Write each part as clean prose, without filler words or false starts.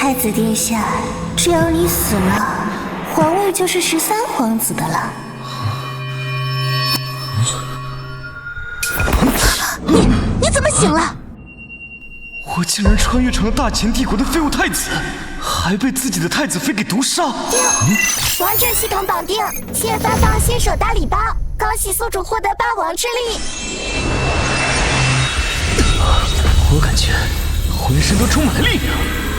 太子殿下，只要你死了，皇位就是13皇子的了。你怎么醒了？我竟然穿越成了大秦帝国的废物太子，还被自己的太子妃给毒杀。王者系统绑定，现发放新手大礼包，恭喜宿主获得霸王之力。我感觉浑身都充满了力量。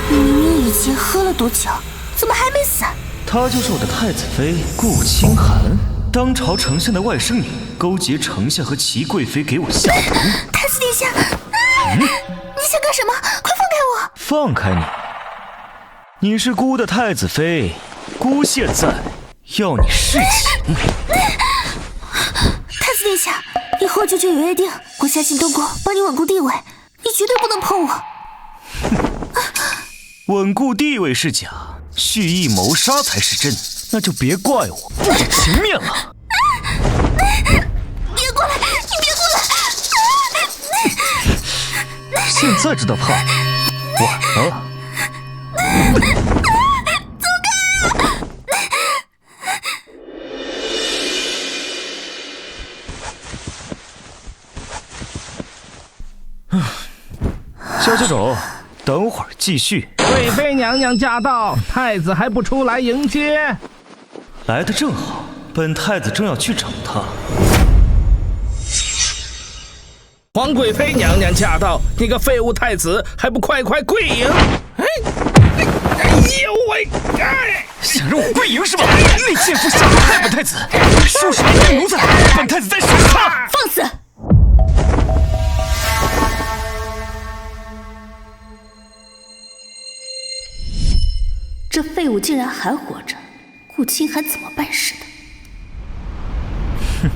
你明明已经喝了毒酒，怎么还没死？她就是我的太子妃顾清寒，当朝丞相的外甥女，勾结丞相和齐贵妃给我下毒。太子殿下，你想干什么？快放开我！放开你！你是姑的太子妃，姑现在要你侍寝。太子殿下，以后就有约定，我下进东宫帮你稳固地位，你绝对不能碰我。稳固地位是假，蓄意谋杀才是真，那就别怪我不给情面了。别过来！你别过来！现在知道怕，晚了。走开！小酒种，等会儿继续。贵妃娘娘驾到，太子还不出来迎接？来得正好，本太子正要去找他。皇贵妃娘娘驾到，你个废物太子还不快快跪迎！哎呦喂！想让我跪迎是吧？那贱妇想害本太子，收拾你这奴才，本太子再收拾他！放肆！这废物竟然还活着，顾清寒怎么办事的？哼，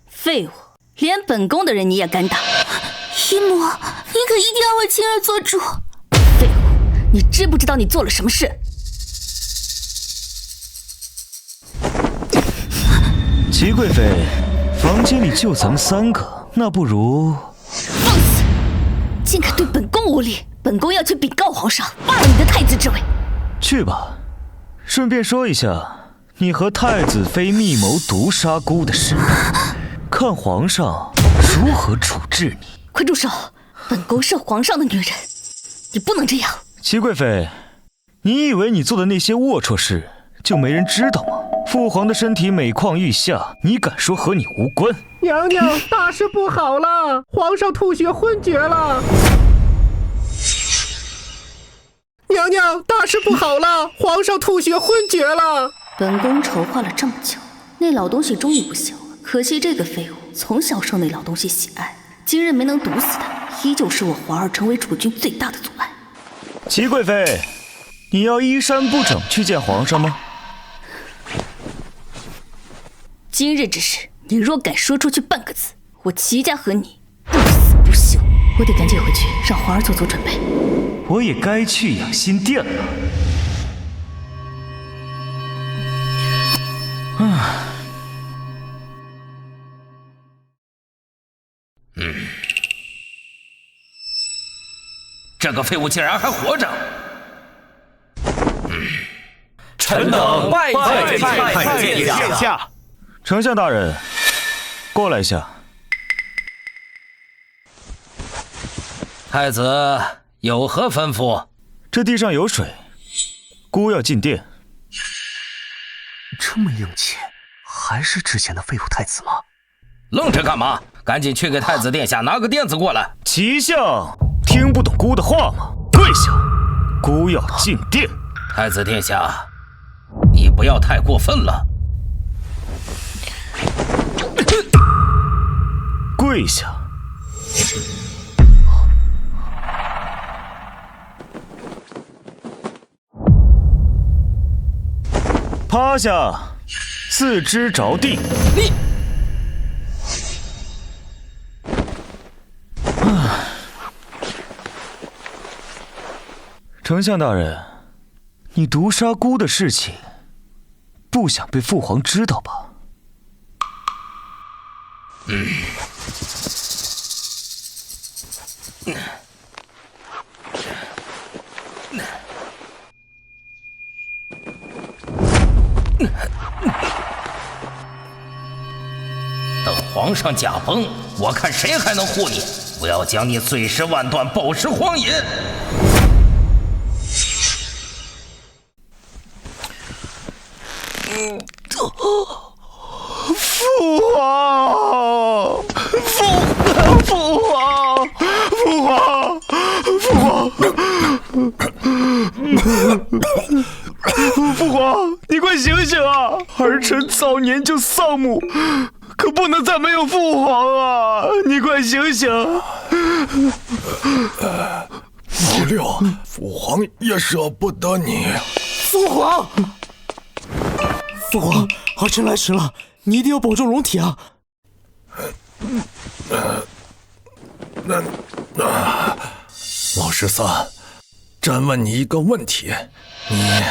废物，连本宫的人你也敢打？姨母，您可一定要为青儿做主。废物，你知不知道你做了什么事？齐贵妃，房间里就咱们3个，那不如……放肆！竟敢对本宫无礼！本宫要去禀告皇上，罢了你的太子之位。去吧，顺便说一下你和太子妃密谋毒杀姑的事，看皇上如何处置你。快住手！本宫是皇上的女人，你不能这样。齐贵妃，你以为你做的那些龌龊事就没人知道吗？父皇的身体每况愈下，你敢说和你无关？娘娘，大事不好了！皇上吐血昏厥了！娘娘，大事不好了！皇上吐血昏厥了！本宫筹划了这么久，那老东西终于不行了。可惜这个废物从小受那老东西喜爱，今日没能毒死他，依旧是我皇儿成为储君最大的阻碍。齐贵妃，你要衣衫不整去见皇上吗？今日之事，你若敢说出去半个字，我齐家和你不死不休。我得赶紧回去，让皇儿做足准备。我也该去养心殿了。这个废物竟然还活着！臣等拜太子殿下。丞相大人，过来一下。太子有何吩咐？这地上有水，姑要进殿。这么硬气，还是之前的废物太子吗？愣着干嘛？赶紧去给太子殿下拿个垫子过来。齐相，听不懂姑的话吗？跪下！姑要进殿。太子殿下，你不要太过分了。跪下！趴下，四肢着地。你，丞相大人，你毒杀姑的事情，不想被父皇知道吧？等皇上驾崩，我看谁还能护你！我要将你碎尸万段，暴尸荒野！父皇，父皇，父皇，父皇，父皇，你快醒醒啊！儿臣早年就丧母，可不能再没有父皇啊！你快醒醒！老六，父皇也舍不得你。父皇，父皇，儿臣来迟了，你一定要保重龙体啊！老十三，朕问你一个问题，你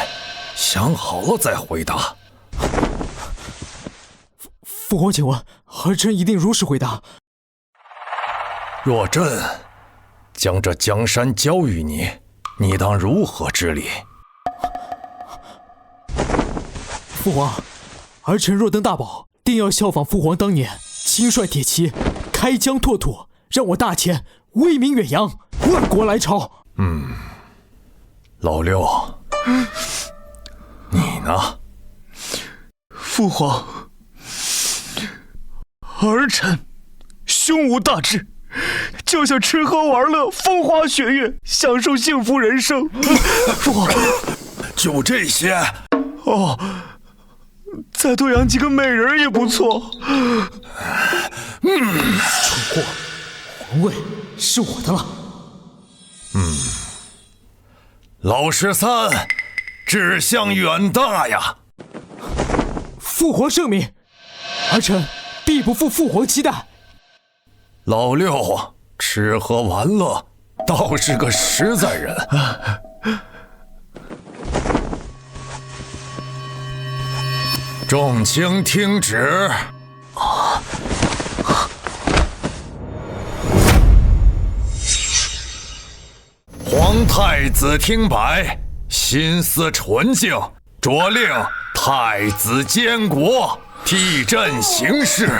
想好了再回答。父皇，请问，儿臣一定如实回答。若朕将这江山交予你，你当如何治理？父皇，儿臣若登大宝，定要效仿父皇当年亲率铁骑，开疆拓土，让我大秦威名远扬，万国来朝。老六，你呢？父皇，儿臣胸无大志，就想吃喝玩乐，风花雪月，享受幸福人生。父皇，就这些？哦，再多养几个美人也不错。蠢货，皇位是我的了。老十三，志向远大呀！父皇圣明，儿臣必不负父皇期待。老六，吃喝玩乐，倒是个实在人。众卿听旨。皇太子听白，心思纯净，着令太子监国，替朕行事，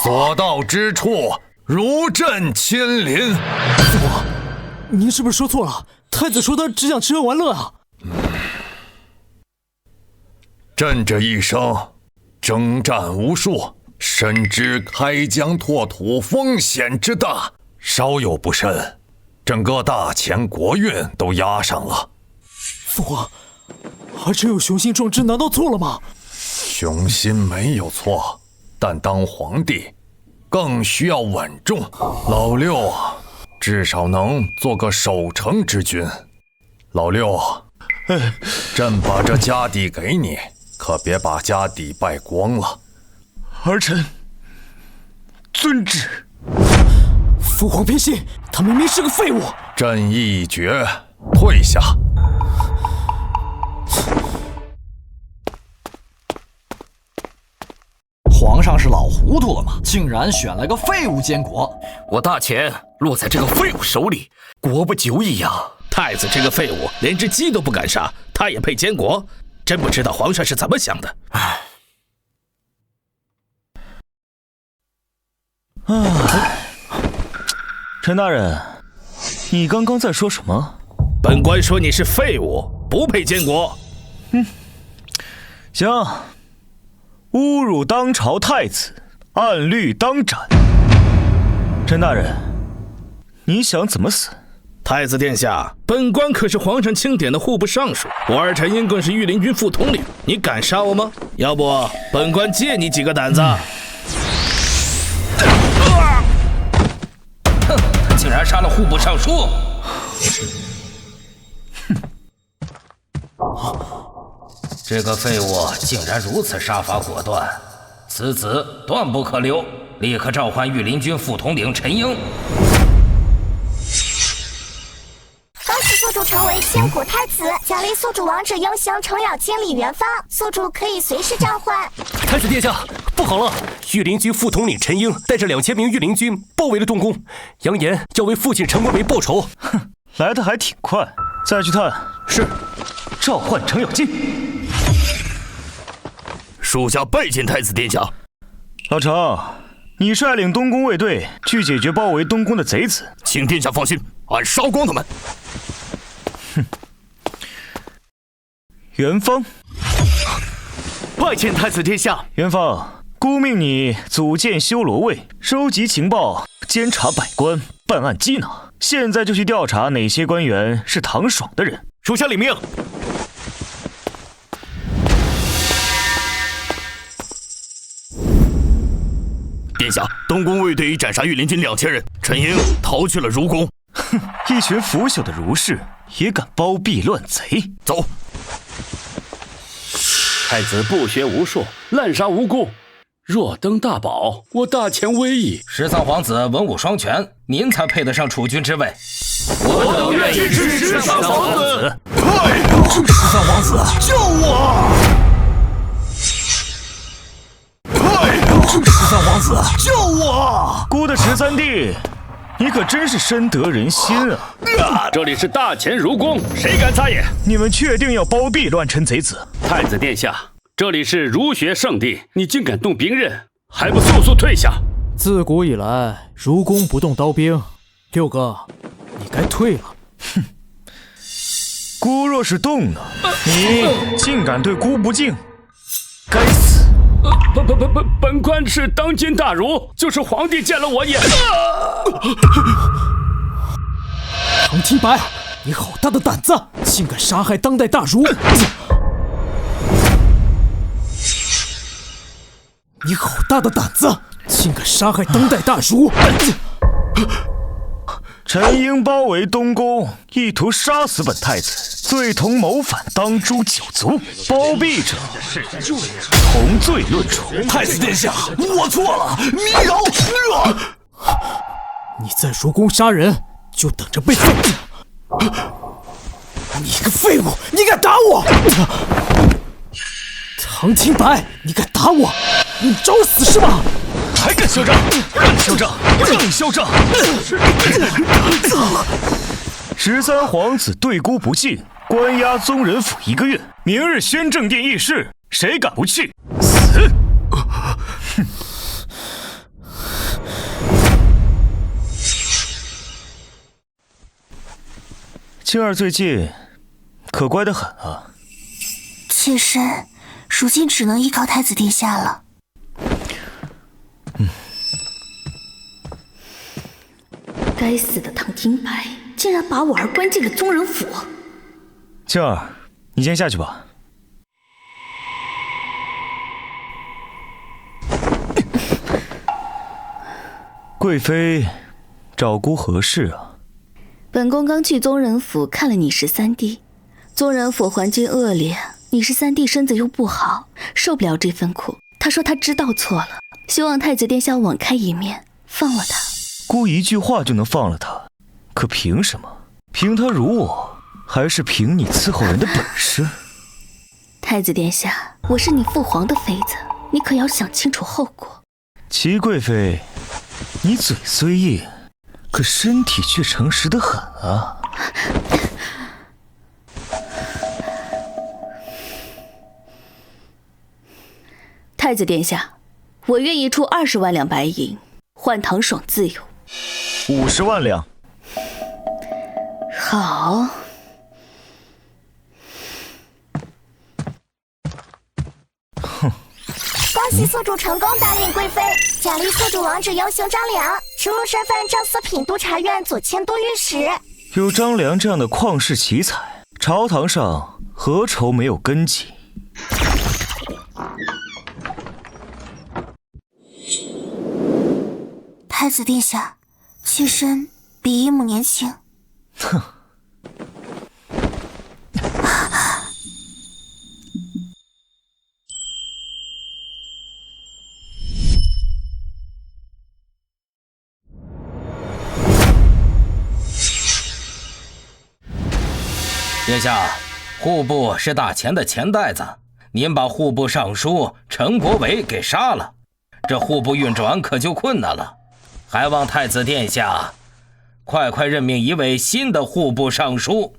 所到之处如朕亲临。父皇，您是不是说错了？太子说他只想吃喝玩乐啊。朕这一生征战无数，深知开疆拓土风险之大，稍有不慎，整个大秦国运都压上了。父皇，儿臣有雄心壮志，难道错了吗？雄心没有错，但当皇帝更需要稳重。老六至少能做个守城之君。老六，朕把这家底给你，可别把家底败光了。儿臣遵旨。父皇偏心，他明明是个废物。朕一决，退下。皇上是老糊涂了吗？竟然选了个废物监国！我大秦落在这个废物手里，国不久矣呀！太子这个废物，连只鸡都不敢杀，他也配监国？真不知道皇上是怎么想的。陈大人，你刚刚在说什么？本官说你是废物，不配监国。行，侮辱当朝太子，按律当斩。陈大人，你想怎么死？太子殿下，本官可是皇上钦点的户部尚书，我儿臣英更是御林军副统领，你敢杀我吗？要不本官借你几个胆子？哼，他竟然杀了户部尚书！这个废物竟然如此杀伐果断，此子断不可留！立刻召唤御林军副统领陈英。恭喜宿主成为仙谷太子，奖励宿主王者英雄程咬金李元芳，宿主可以随时召唤。太子殿下，不好了！御林军副统领陈英带着2000名御林军包围了东宫，扬言要为父亲陈国维报仇。哼，来得还挺快。再去探。是。召唤程咬金。属下拜见太子殿下。老程，你率领东宫卫队去解决包围东宫的贼子。请殿下放心，俺杀光他们。哼。元芳，拜见太子殿下。元芳，孤命你组建修罗卫，收集情报，监察百官，办案缉拿。现在就去调查哪些官员是唐爽的人。属下领命。殿下，东宫卫队已斩杀御林军2000人，陈英逃去了如宫。哼，一群腐朽的儒士也敢包庇乱贼！走。太子不学无术，滥杀无辜，若登大宝，我大前威矣。13皇子文武双全，您才配得上储君之位。我等愿意支持13皇子。快，13皇子，救我！快，13皇子，救我！孤的13弟，你可真是深得人心啊！这里是大前如宫，谁敢撒野？你们确定要包庇乱臣贼子？太子殿下，这里是儒学圣地，你竟敢动兵刃，还不速速退下！自古以来，如宫不动刀兵。六哥，你该退了。哼，孤若是动了，你竟敢对孤不敬，该死！本官是当今大儒，就是皇帝见了我也。唐廷白，你好大的胆子，竟敢杀害当代大儒！你好大的胆子，竟敢杀害当代大儒！陈英包围东宫，意图杀死本太子，罪同谋反，当诛九族。包庇者同罪论处。太子殿下，我错了，迷饶！你在如宫杀人，就等着被揍！你个废物，你敢打我！唐廷白，你敢打我？你找死是吧？还敢嚣张！让你嚣张！让你嚣张！13皇子对孤不敬，关押宗人府1个月。明日宣政殿议事，谁敢不去，死！哼！青儿最近可乖得很啊。妾身如今只能依靠太子殿下了。该死的唐廷白，竟然把我儿关进了宗人府。青儿，你先下去吧。贵妃找孤何事啊？本宫刚去宗人府看了你13弟，宗人府环境恶劣，你13弟身子又不好，受不了这份苦。他说他知道错了，希望太子殿下网开一面，放了他。孤一句话就能放了他，可凭什么？凭他辱我，还是凭你伺候人的本事？太子殿下，我是你父皇的妃子，你可要想清楚后果。齐贵妃，你嘴虽硬，可身体却诚实得很啊！太子殿下，我愿意出20万两白银，换唐爽自由。50万两。好。哼。恭喜宿主成功打脸贵妃，奖励宿主王者游行张良，出入身份正司品督察院左迁都御史。有张良这样的旷世奇才，朝堂上何愁没有根基？太子殿下，妾身比姨母年轻。哼。殿下，户部是大钱的钱袋子，您把户部尚书陈国维给杀了，这户部运转可就困难了。还望太子殿下快任命一位新的户部尚书。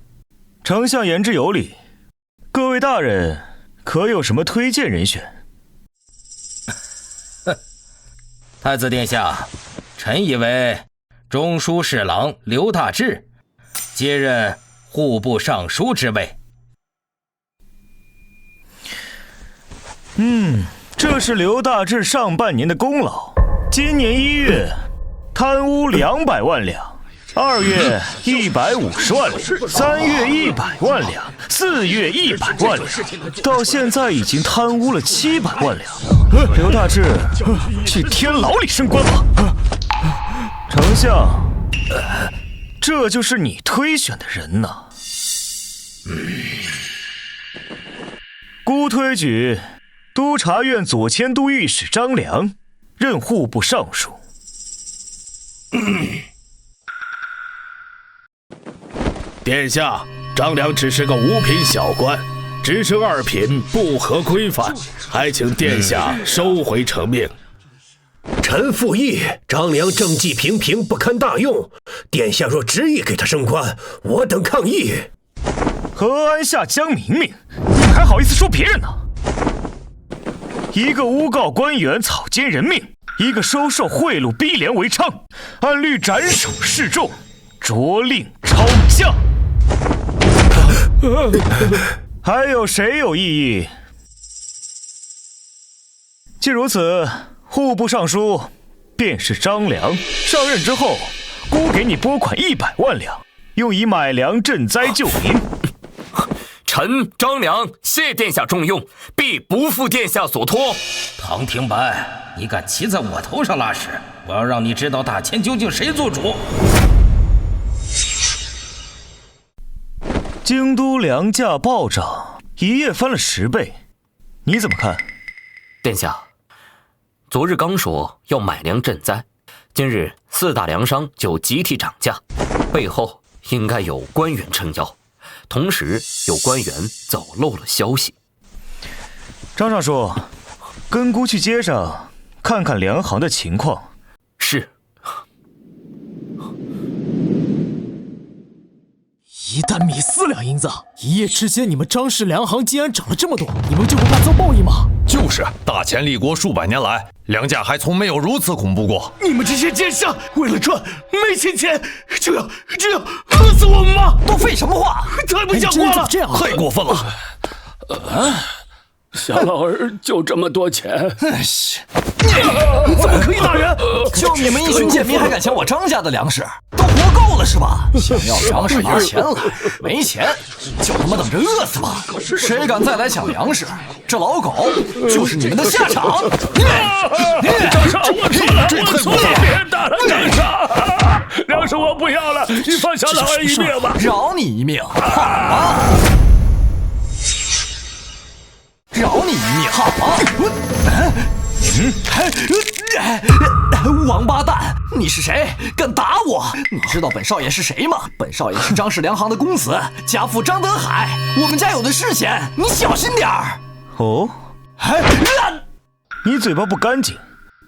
丞相言之有理，各位大人可有什么推荐人选？太子殿下，臣以为中书侍郎刘大志接任户部尚书之位。这是刘大志上半年的功劳。今年1月贪污200万两，2月150万两，3月100万两，4月100万两，到现在已经贪污了700万两。刘大志，去天牢里升官吧。丞相，这就是你推选的人呐。孤推举督察院左迁都御史张良任户部尚书。殿下，张良只是个五品小官，只升2品不合规范，还请殿下收回成命。臣附议，张良政绩平平，不堪大用。殿下若执意给他升官，我等抗议。河安下江明明，你还好意思说别人呢？一个诬告官员草菅人命，一个收受贿赂逼良为娼，按律斩首示众，着令抄下。还有谁有异议？既如此，户部尚书便是张良。上任之后，孤给你拨款100万两，用以买粮赈灾救民。臣张良谢殿下重用，必不负殿下所托。唐廷白，你敢骑在我头上拉屎，我要让你知道大钱究竟谁做主。京都粮价暴涨，一夜翻了10倍，你怎么看？殿下，昨日刚说要买粮赈灾，今日4大粮商就集体涨价，背后应该有官员撑腰，同时有官员走漏了消息。张尚书，跟孤去街上看看粮行的情况。是。1担米4两银子，一夜之间你们张氏粮行竟然涨了这么多，你们就不怕遭报应吗？就是，大钱立国数百年来，粮价还从没有如此恐怖过。你们这些奸商，为了赚没钱，就要饿死我们吗？都废什么话？太不像话了！这样太过分了！小老儿就这么多钱，怎么可以打人？就你们一群贱民还敢抢我张家的粮食，都活够了是吧？想要粮食拿钱来，没钱就他妈等着饿死吧！谁敢再来抢粮食，这老狗就是你们的下场！张少，我错了，别打了，张少，粮食我不要了，你放小老儿一命吧。饶你一命，好啊！饶你一命，好啊！王八蛋，你是谁？敢打我？你知道本少爷是谁吗？本少爷是张氏粮行的公子，家父张德海。我们家有的是钱，你小心点儿。哦，你嘴巴不干净，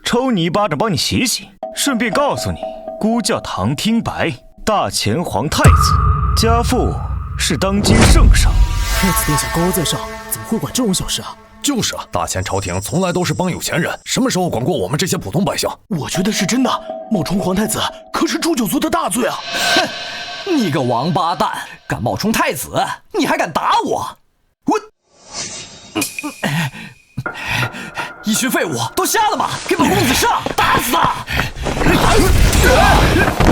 抽你一巴掌帮你洗洗。顺便告诉你，孤叫唐听白，大前皇太子，家父是当今圣上。太子殿下高高在上，怎么会管这种小事啊？就是啊，大前朝廷从来都是帮有钱人，什么时候管过我们这些普通百姓？我觉得是真的，冒充皇太子可是诛九族的大罪啊！哼，你个王八蛋，敢冒充太子，你还敢打我？一群废物，都瞎了吗？给本公子上，打死他！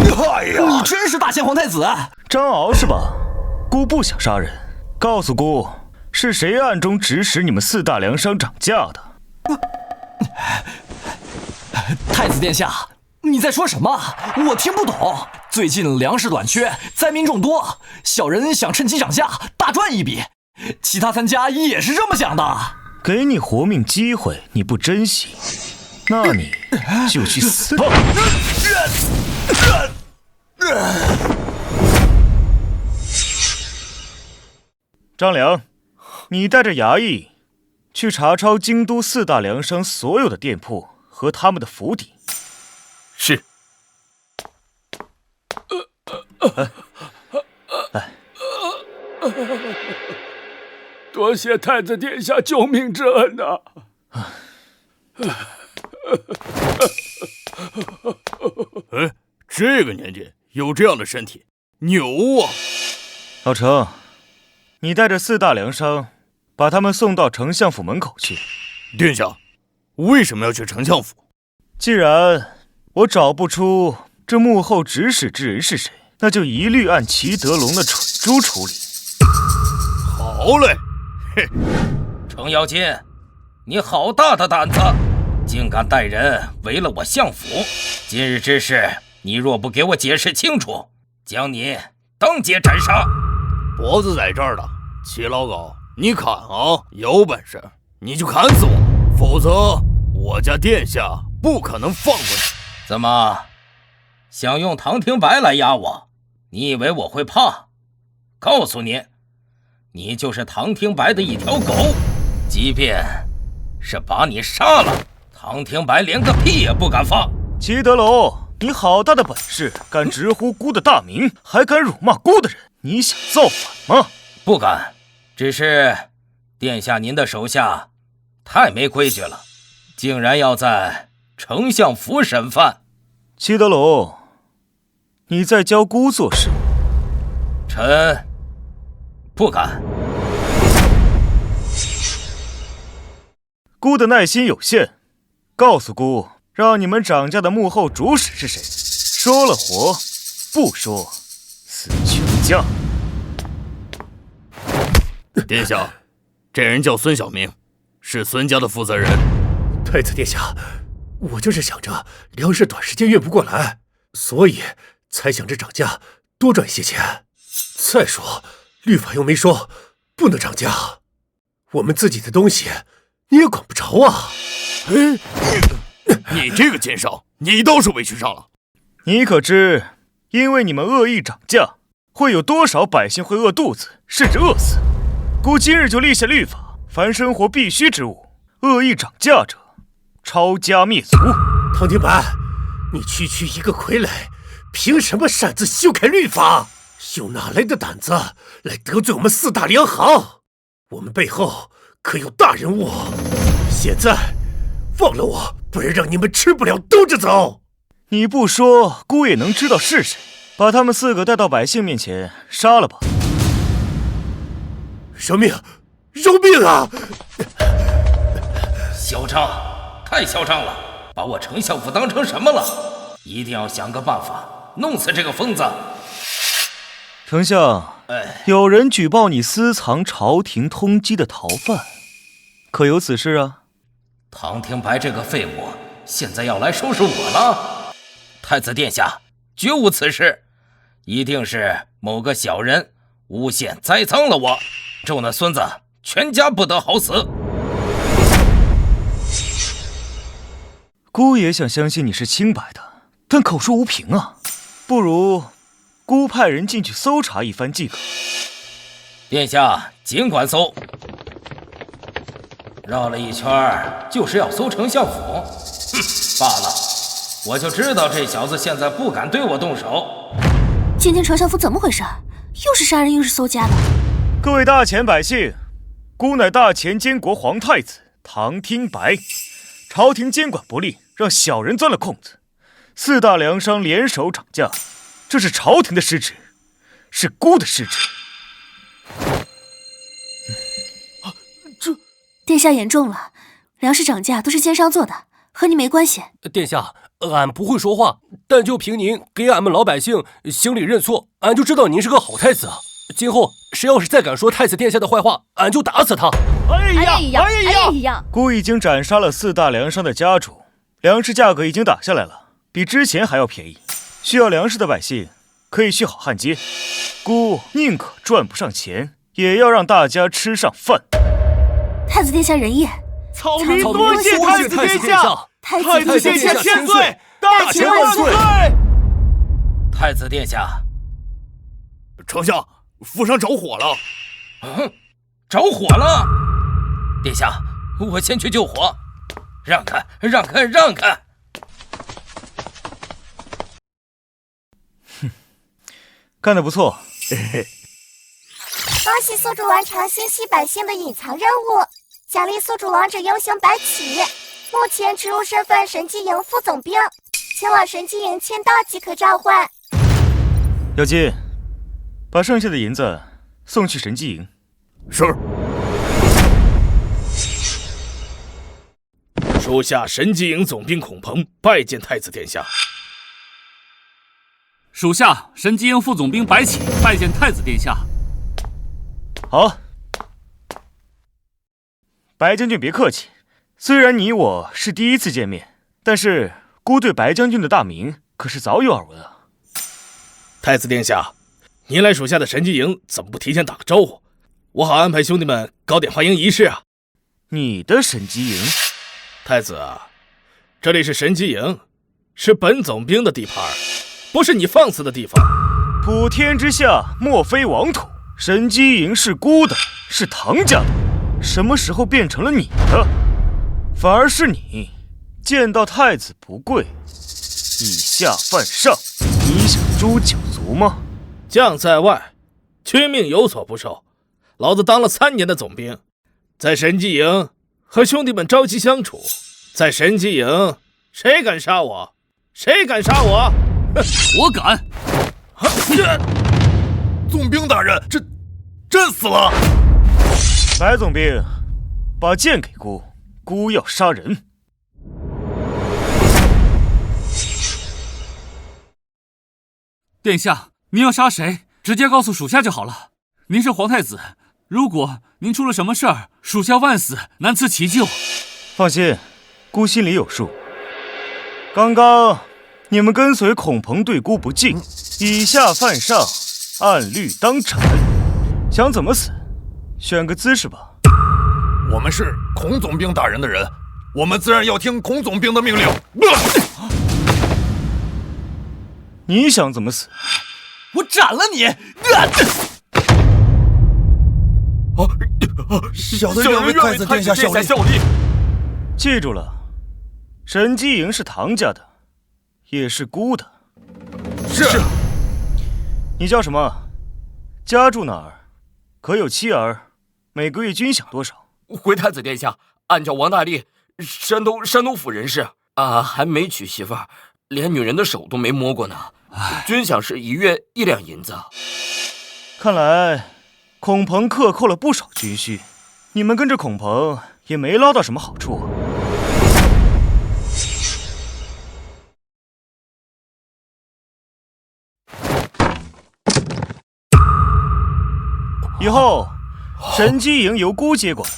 你真是大前皇太子？张敖是吧？孤不想杀人，告诉孤。是谁暗中指使你们4大粮商涨价的？太子殿下，你在说什么？我听不懂。最近粮食短缺，灾民众多，小人想趁机涨价，大赚一笔。其他3家也是这么想的。给你活命机会，你不珍惜，那你就去死吧！张良。你带着衙役去查抄京都4大粮商所有的店铺和他们的府邸。是。多谢太子殿下救命之恩啊！这个年纪有这样的身体，牛啊！老程，你带着4大粮商，把他们送到丞相府门口去。殿下，为什么要去丞相府？既然我找不出这幕后指使之人是谁，那就一律按齐德龙的蠢猪处理。好嘞，嘿。程咬金，你好大的胆子，竟敢带人围了我相府！今日之事，你若不给我解释清楚，将你当街斩杀！脖子在这儿了，齐老狗，你砍啊！有本事你就砍死我，否则我家殿下不可能放过你。怎么，想用唐廷白来压我？你以为我会怕？告诉你，你就是唐廷白的一条狗，即便是把你杀了，唐廷白连个屁也不敢放。齐德龙，你好大的本事，敢直呼姑的大名，还敢辱骂姑的人，你想造反吗？不敢，只是殿下您的手下太没规矩了，竟然要在丞相府审犯。齐德龙，你在教姑做事？臣不敢。姑的耐心有限，告诉姑，让你们掌家的幕后主使是谁？说了活，不说死全家。殿下，这人叫孙小明，是孙家的负责人。太子殿下，我就是想着粮食短时间运不过来，所以才想着涨价多赚一些钱。再说律法又没说不能涨价，我们自己的东西你也管不着啊。你这个奸商，你倒是委屈上了。你可知，因为你们恶意涨价，会有多少百姓会饿肚子，甚至饿死？姑今日就立下律法，凡生活必需之物，恶意涨价者，抄家灭族。唐廷白，你区区一个傀儡，凭什么擅自修改律法？有哪来的胆子来得罪我们4大粮行？我们背后可有大人物，现在放了我，不然让你们吃不了兜着走。你不说，姑也能知道是谁。把他们4个带到百姓面前杀了吧。饶命！饶命啊！嚣张，太嚣张了！把我丞相府当成什么了？一定要想个办法弄死这个疯子。丞相，有人举报你私藏朝廷通缉的逃犯，可有此事啊？唐廷白这个废物，现在要来收拾我了。太子殿下，绝无此事，一定是某个小人诬陷栽赃了我，咒那孙子全家不得好死。姑也想相信你是清白的，但口说无凭啊。不如姑派人进去搜查一番即可。殿下尽管搜。绕了一圈就是要搜丞相府，罢了，我就知道这小子现在不敢对我动手。今天丞相府怎么回事？又是杀人又是搜家的。各位大前百姓，姑乃大前监国皇太子唐廷白，朝廷监管不力，让小人钻了空子，4大粮商联手涨价，这是朝廷的失职，是姑的失职。殿下言重了，粮食涨价都是奸商做的，和你没关系。殿下，俺不会说话，但就凭您给俺们老百姓行礼认错，俺就知道您是个好太子。今后谁要是再敢说太子殿下的坏话，俺就打死他。哎呀！姑已经斩杀了4大粮商的家主，粮食价格已经打下来了，比之前还要便宜。需要粮食的百姓可以去好汉街，姑宁可赚不上钱，也要让大家吃上饭。太子殿下仁义，草民多谢太子殿下，太子殿下千岁，大秦万岁！太子殿下，丞相，府上着火了。着火了！殿下，我先去救火。让开，让开，让开！哼，干得不错。恭喜宿主完成心系百姓的隐藏任务，奖励宿主王者英雄白起，目前植入身份神机营副总兵，前往神机营签到即可召唤。姚金，把剩下的银子送去神机营。是。属下神机营总兵孔鹏拜见太子殿下。属下神机营副总兵白起拜见太子殿下。好，白将军别客气。虽然你我是第一次见面，但是孤对白将军的大名可是早有耳闻啊。太子殿下，您来属下的神机营怎么不提前打个招呼？我好安排兄弟们搞点欢迎仪式啊。你的神机营？太子啊，这里是神机营，是本总兵的地盘，不是你放肆的地方。普天之下莫非王土，神机营是孤的，是唐家的，什么时候变成了你的？反而是你见到太子不跪，以下犯上，你想诛九族吗？将在外，君命有所不受。老子当了3年的总兵，在神机营和兄弟们朝夕相处，在神机营谁敢杀我？谁敢杀我？我敢！总兵大人，朕死了！白总兵，把剑给孤，孤要杀人。殿下，您要杀谁，直接告诉属下就好了。您是皇太子，如果您出了什么事儿，属下万死难辞其咎。放心，孤心里有数。刚刚你们跟随孔鹏对孤不敬，以下犯上，按律当斩。想怎么死，选个姿势吧。我们是孔总兵大人的人，我们自然要听孔总兵的命令。你想怎么死？我斩了你！小的愿为太子殿下效力。记住了，神机营是唐家的，也是孤的。是。你叫什么？家住哪儿？可有妻儿？每个月军饷多少？回太子殿下，俺叫王大力，山东府人士，还没娶媳妇儿，连女人的手都没摸过呢。军饷是1月1两银子。看来孔鹏克扣了不少军需，你们跟着孔鹏也没捞到什么好处啊。以后神机营由孤接管，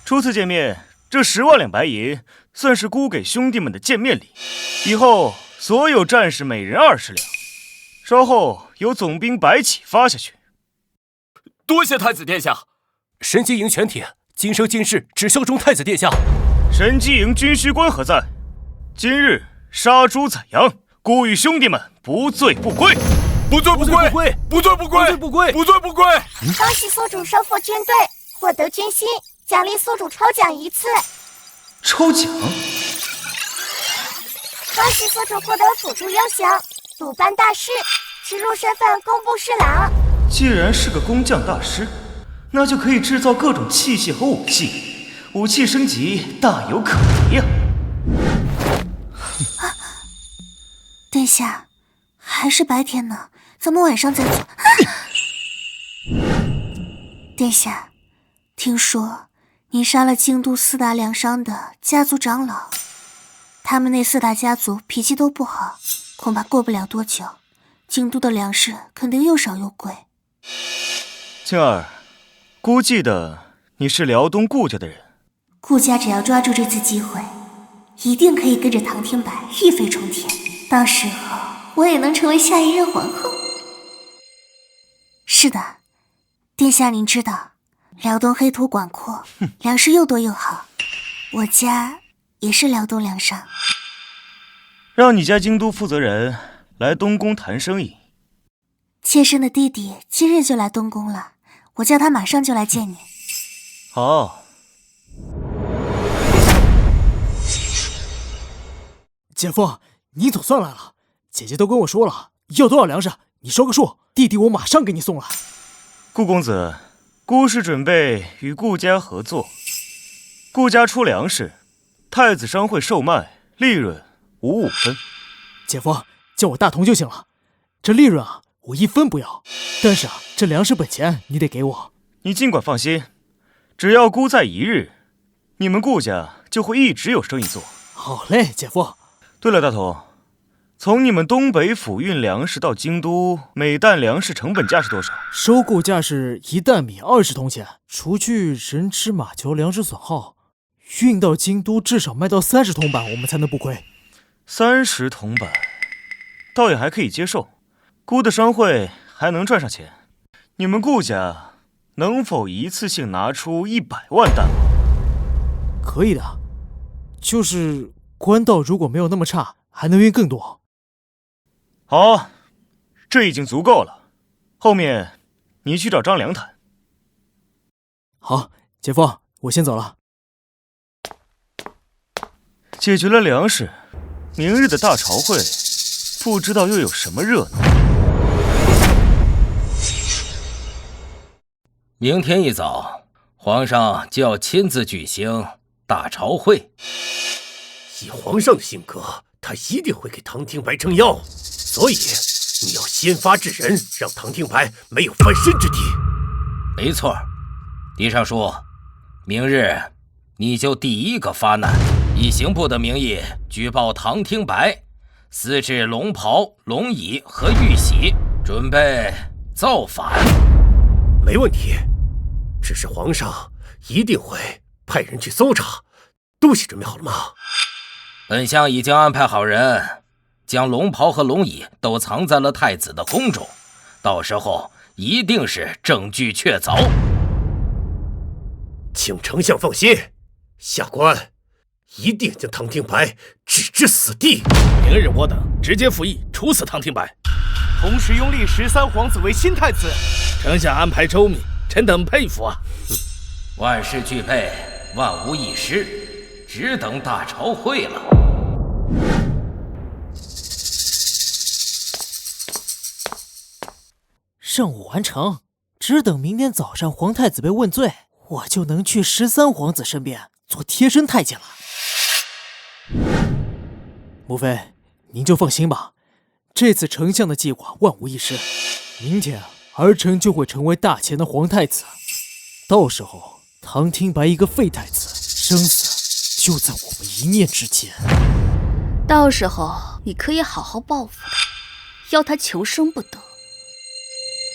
初次见面，这10万两白银算是孤给兄弟们的见面礼。以后所有战士每人20两，稍后由总兵白起发下去。多谢太子殿下。神机营全体今生今世只效忠太子殿下。神机营军需官何在？今日杀猪宰羊，孤与兄弟们不醉不归。不醉不归，不醉不归，不醉不归，不醉不归。恭喜宿主收复军队，获得军薪，奖励宿主抽奖1次。抽奖？恭喜宿主获得辅助优降，鲁班大师，植入身份工部侍郎。既然是个工匠大师，那就可以制造各种器械和武器，武器升级大有可为呀。殿下，还是白天呢，咱们晚上再做。殿下，听说你杀了京都4大粮商的家族长老，他们那4大家族脾气都不好，恐怕过不了多久，京都的粮食肯定又少又贵。青儿，孤记得你是辽东顾家的人，顾家只要抓住这次机会，一定可以跟着唐天白一飞冲天，到时候我也能成为下一任皇后。是的，殿下您知道，辽东黑土广阔，粮食又多又好，我家也是辽东粮商。让你家京都负责人来东宫谈生意。妾身的弟弟今日就来东宫了，我叫他马上就来见你。好。姐夫，你总算来了，姐姐都跟我说了，要多少粮食，你说个数，弟弟我马上给你送来。顾公子，顾氏准备与顾家合作，顾家出粮食，太子商会售卖，利润55分。姐夫，叫我大同就行了。这利润啊，我1分不要。但是啊，这粮食本钱你得给我。你尽管放心，只要孤在一日，你们顾家就会一直有生意做。好嘞，姐夫。对了，大同，从你们东北府运粮食到京都，每担粮食成本价是多少？收购价是1担米20铜钱，除去人吃马桥粮食损耗，运到京都至少卖到30铜板，我们才能不亏。30铜板，倒也还可以接受。孤的商会还能赚上钱，你们顾家能否一次性拿出100万担？可以的，就是官道如果没有那么差，还能运更多。好，这已经足够了。后面你去找张良谈。好，姐夫，我先走了。解决了粮食，明日的大朝会，不知道又有什么热闹。明天一早，皇上就要亲自举行大朝会。以皇上的性格，他一定会给唐廷白撑腰，所以你要先发制人，让唐廷白没有翻身之地。没错，狄尚书，明日你就第一个发难，以刑部的名义举报唐廷白私制龙袍、龙椅和玉玺，准备造反。没问题，只是皇上一定会派人去搜查。东西准备好了吗？本相已经安排好人，将龙袍和龙椅都藏在了太子的宫中，到时候一定是证据确凿。请丞相放心，下官一定将唐廷白置之死地。明日我等直接复议处死唐廷白，同时拥立13皇子为新太子。丞相安排周密，臣等佩服啊！万事俱备，万无一失，只等大朝会了。任务完成，只等明天早上皇太子被问罪，我就能去13皇子身边做贴身太监了。母妃，您就放心吧，这次丞相的计划万无一失。明天儿臣就会成为大前的皇太子，到时候唐廷白一个废太子，生死就在我们一念之间。到时候你可以好好报复他，要他求生不得，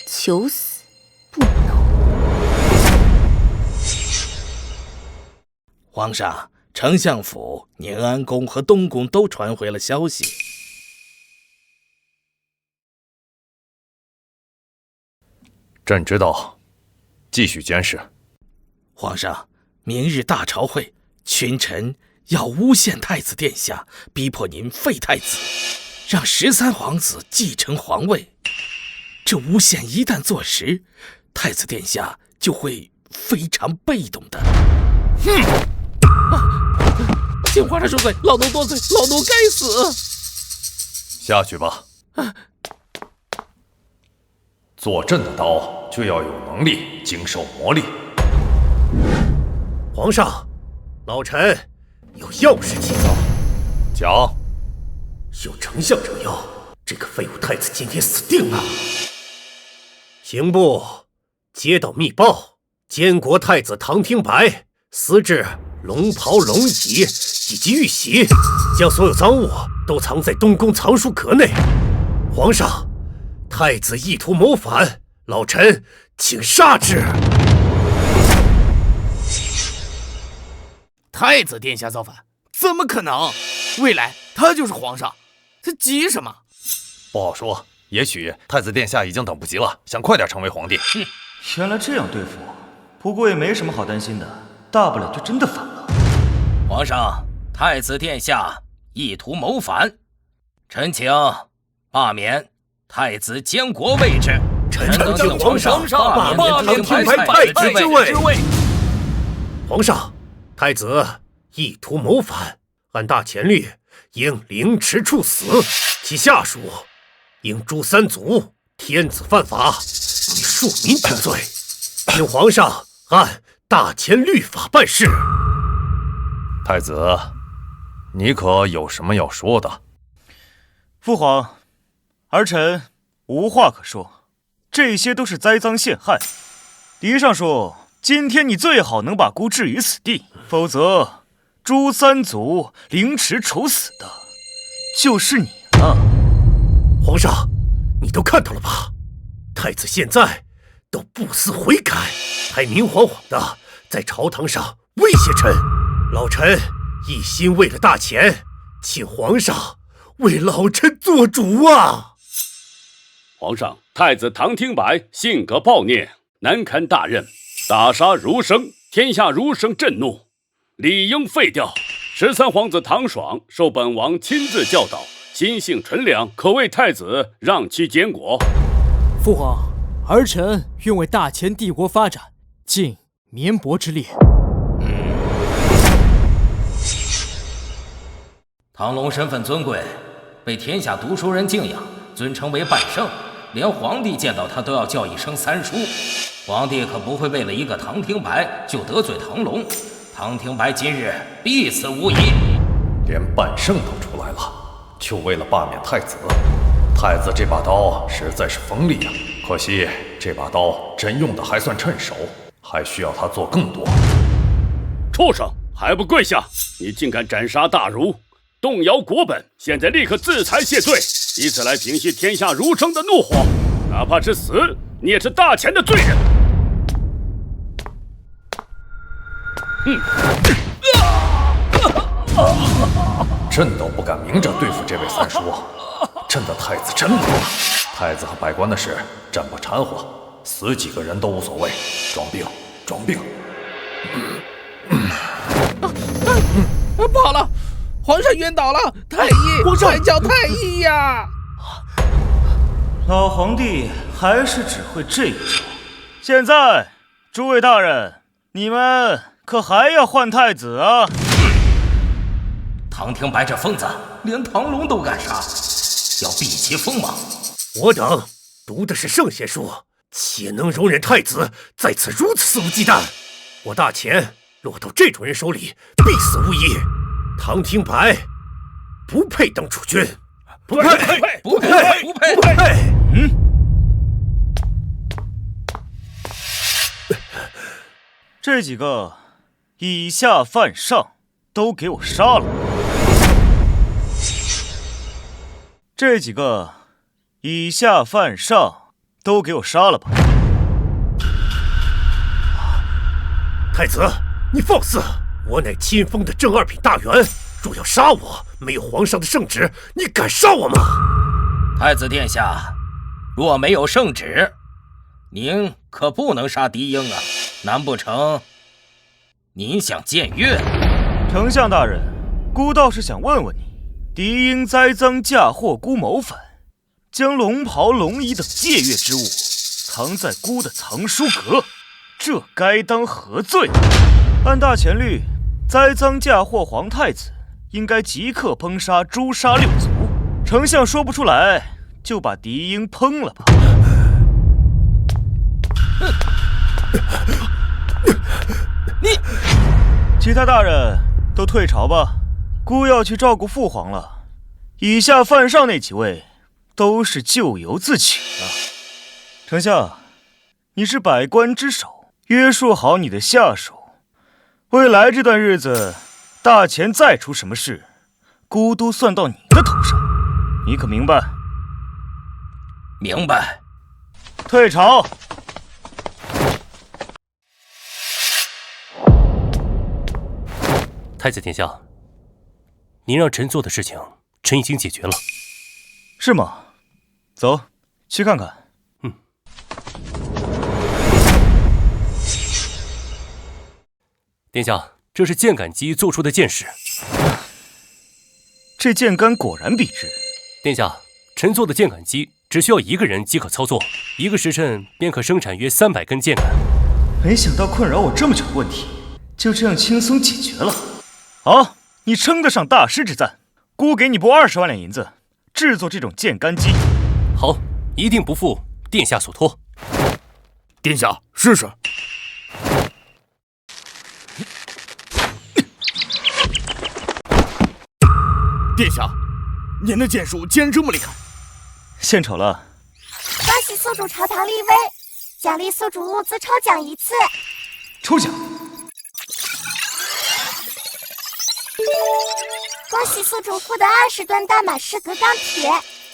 求死不能。皇上，丞相府、宁安宫和东宫都传回了消息。朕知道，继续监视。皇上，明日大朝会，群臣要诬陷太子殿下，逼迫您废太子，让13皇子继承皇位。这诬陷一旦坐实，太子殿下就会非常被动的。请皇上恕罪，老奴多罪，老奴该死。下去吧。坐镇的刀就要有能力，经受磨砺。皇上，老臣有要事启奏。讲。有丞相撑腰，这个废物太子今天死定了。刑部接到密报，监国太子唐廷白私制龙袍、龙椅以及玉玺，将所有赃物都藏在东宫藏书阁内。皇上，太子意图谋反，老臣请杀之。太子殿下造反，怎么可能？未来他就是皇上，他急什么？不好说，也许太子殿下已经等不及了，想快点成为皇帝。原来这样对付我，不过也没什么好担心的，大不了就真的反了。皇上，太子殿下意图谋反，臣请罢免太子监国位置。臣请皇上罢免唐廷白太子之位。皇上，太子意图谋反，按大前律应凌迟处死，其下属应诛3族。天子犯法，以庶民治罪，请皇上按大前律法办事。太子，你可有什么要说的？父皇，儿臣无话可说，这些都是栽赃陷害。狄尚书，今天你最好能把孤置于死地，否则诛三族、凌迟处死的就是你了。皇上，你都看到了吧？太子现在都不思悔改，还明晃晃的在朝堂上威胁臣。老臣一心为了大钱，请皇上为老臣做主啊！皇上，太子唐廷白性格暴虐，难堪大任，大杀儒生，天下儒生震怒，理应废掉。13皇子唐爽受本王亲自教导，心性纯良，可为太子让其坚果。父皇，儿臣愿为大钱帝国发展尽绵薄之力。唐龙身份尊贵，被天下读书人敬仰，尊称为半圣，连皇帝见到他都要叫一声三叔。皇帝可不会为了一个唐廷白就得罪唐龙，唐廷白今日必死无疑。连半圣都出来了，就为了罢免太子。太子这把刀实在是锋利啊，可惜这把刀真用的还算趁手，还需要他做更多。畜生，还不跪下！你竟敢斩杀大儒，动摇国本，现在立刻自裁谢罪，以此来平息天下儒生的怒火。哪怕是死，你也是大钱的罪人。朕都不敢明着对付这位三叔，朕的太子真老了。太子和百官的事，朕不掺和，死几个人都无所谓。装病，装病。不好了，皇上晕倒了！太医，快叫太医呀！老皇帝还是只会这一招。现在，诸位大人，你们可还要换太子啊？唐廷白这疯子，连唐龙都敢杀，要避其锋芒。我等读的是圣贤书，岂能容忍太子在此如此肆无忌惮？我大钱落到这种人手里，必死无疑。唐廷白不配当储君，不配，不配，不配，不配！这几个以下犯上，都给我杀了！这几个以下犯上，都给我杀了吧！太子，你放肆！我乃亲封的正二品大员，若要杀我，没有皇上的圣旨，你敢杀我吗？太子殿下，若没有圣旨，您可不能杀狄英啊！难不成您想僭越？丞相大人，孤倒是想问问你，狄英栽赃嫁祸孤谋反，将龙袍龙衣等僭越之物藏在孤的藏书阁，这该当何罪？按大钱律，栽赃嫁祸皇太子，应该即刻烹杀诛杀6族。丞相说不出来，就把狄英烹了吧。你，其他大人都退朝吧，孤要去照顾父皇了。以下犯上那几位，都是咎由自取了。丞相，你是百官之首，约束好你的下属。未来这段日子，大钱再出什么事，孤都算到你的头上，你可明白？明白。退朝。太子殿下，您让臣做的事情，臣已经解决了。是吗？走，去看看。殿下，这是箭杆机做出的箭矢。这箭杆果然笔直。殿下，臣做的箭杆机只需要1个人即可操作，1个时辰便可生产约300根箭杆。没想到困扰我这么久的问题，就这样轻松解决了。好，你称得上大师之赞，孤给你拨20万两银子，制作这种箭杆机。好，一定不负殿下所托。殿下，试试。殿下，您的剑术竟然这么厉害！献丑了。恭喜宿主朝堂立威，奖励宿主物资抽奖1次。抽奖。恭喜宿主获得20吨大马士革钢铁，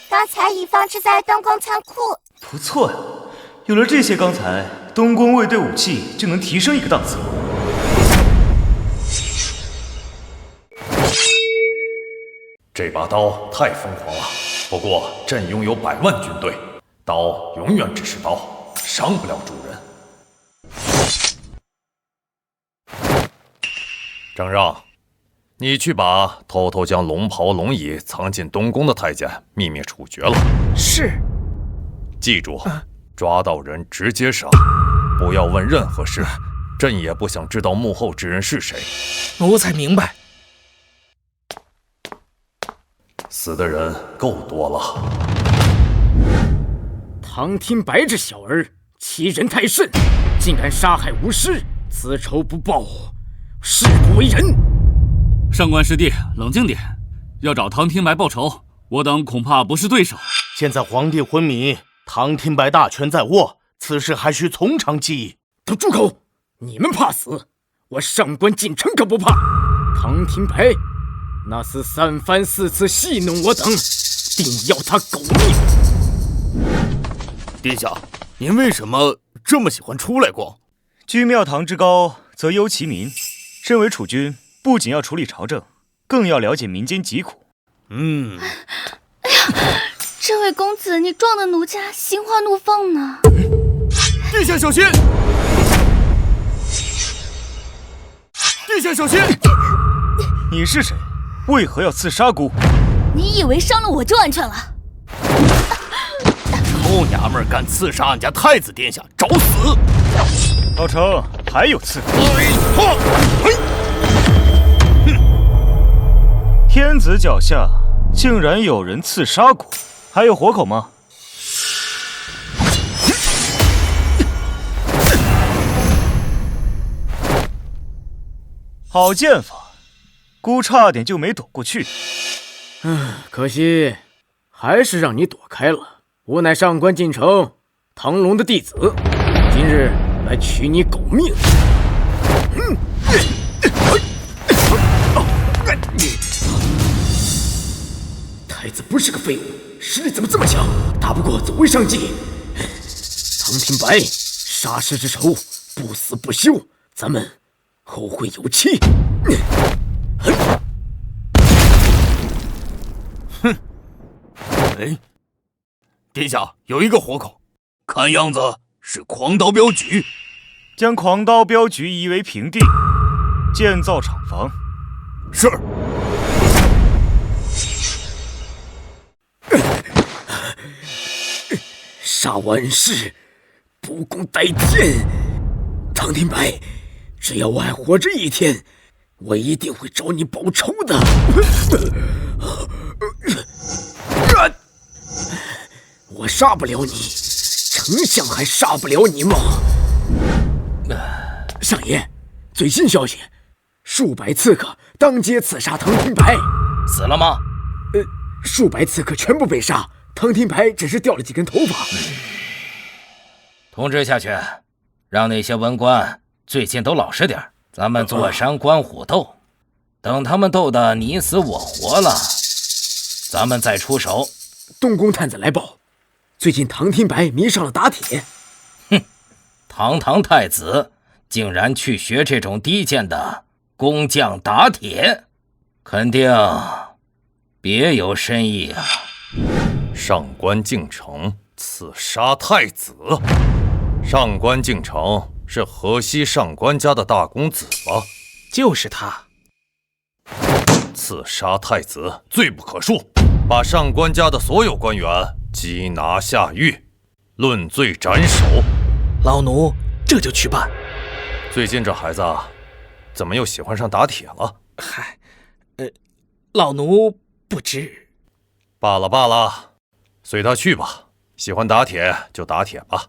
钢材已放置在东宫仓库。不错呀，有了这些钢材，东宫卫队武器就能提升一个档次。这把刀太疯狂了，不过朕拥有100万军队，刀永远只是刀，伤不了主人。张让，你去把偷偷将龙袍龙椅藏进东宫的太监秘密处决了。是。记住，抓到人直接杀，不要问任何事。朕也不想知道幕后之人是谁。奴才明白。死的人够多了。唐天白这小儿欺人太甚，竟敢杀害无师，此仇不报，誓不为人。上官师弟，冷静点，要找唐天白报仇，我等恐怕不是对手。现在皇帝昏迷，唐天白大权在握，此事还需从长计议。都住口！你们怕死，我上官锦城可不怕。唐天白那厮3番4次戏弄我等，定要他狗命！殿下，您为什么这么喜欢出来逛？居庙堂之高，则忧其民。身为储君，不仅要处理朝政，更要了解民间疾苦。哎呀，这位公子，你撞得奴家心花怒放呢！殿下小心！殿下小心！你是谁？为何要刺杀姑？你以为伤了我就安全了？臭娘们儿敢刺杀俺家太子殿下，找死！老成，还有刺客。天子脚下竟然有人刺杀姑，还有活口吗？好剑法，姑差点就没躲过去。可惜还是让你躲开了。吾乃上官锦城，唐龙的弟子，今日来取你狗命。太子不是个废物，实力怎么这么强？打不过走为上计。唐天白，杀师之仇，不死不休，咱们后会有期。哼！哎，殿下有一个活口，看样子是狂刀镖局。将狂刀镖局夷为平地，建造厂房。是。杀完事，不共戴天。唐天白，只要我还活着一天，我一定会找你报仇的。我杀不了你，丞相还杀不了你吗？上爷，最新消息，数百刺客当街刺杀唐天白，死了吗？数百刺客全部被杀，唐天白只是掉了几根头发。通知下去，让那些文官最近都老实点，咱们坐山观虎斗，等他们斗得你死我活了，咱们再出手。东宫探子来报，最近唐天白迷上了打铁。哼，堂太子竟然去学这种低贱的工匠打铁，肯定别有深意啊！上官敬城刺杀太子，上官敬城是河西上官家的大公子吧？就是他。刺杀太子，罪不可恕，把上官家的所有官员缉拿下狱，论罪斩首。老奴这就去办。最近这孩子怎么又喜欢上打铁了？嗨，老奴不知。罢了，随他去吧。喜欢打铁就打铁吧。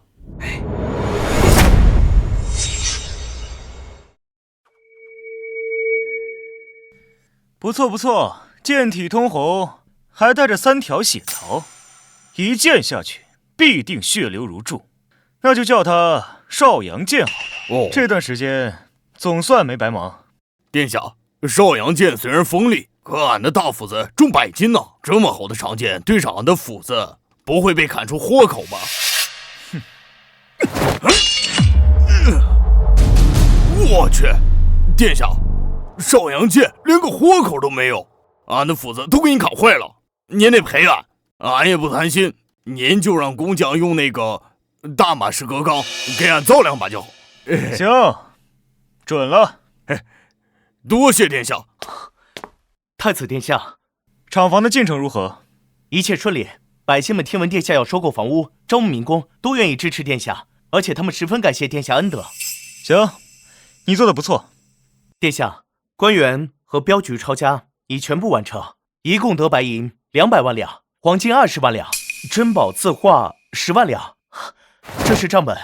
不错，剑体通红，还带着3条血槽，一剑下去必定血流如注，那就叫他少阳剑好了。这段时间总算没白忙。殿下，少阳剑虽然锋利，可俺的大斧子重100斤呢，这么好的长剑对上俺的斧子，不会被砍出豁口吧？哼！我去，殿下，少阳剑连个豁口都没有，俺的斧子都给你砍坏了，您得赔俺。俺也不贪心，您就让工匠用那个大马士革钢给俺造2把就好。行，准了。多谢殿下。太子殿下，厂房的进程如何？一切顺利，百姓们听闻殿下要收购房屋、招募民工，都愿意支持殿下，而且他们十分感谢殿下恩德。行，你做的不错。殿下，官员和镖局抄家已全部完成，一共得白银200万两，黄金20万两，珍宝字画10万两。这是账本。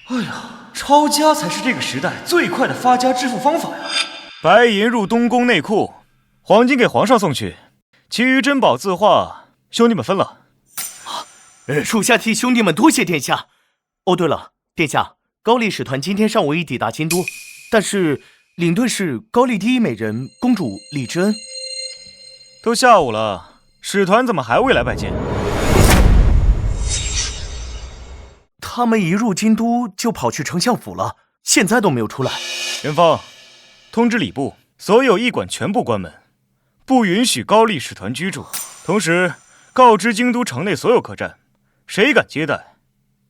哎呀，抄家才是这个时代最快的发家致富方法呀！白银入东宫内库，黄金给皇上送去，其余珍宝字画兄弟们分了。属下替兄弟们多谢殿下。哦，对了，殿下，高丽使团今天上午已抵达京都，但是领队是高丽第一美人公主李知恩。都下午了，使团怎么还未来拜见？他们一入京都就跑去丞相府了，现在都没有出来。元芳，通知礼部，所有驿馆全部关门，不允许高丽使团居住。同时告知京都城内所有客栈，谁敢接待，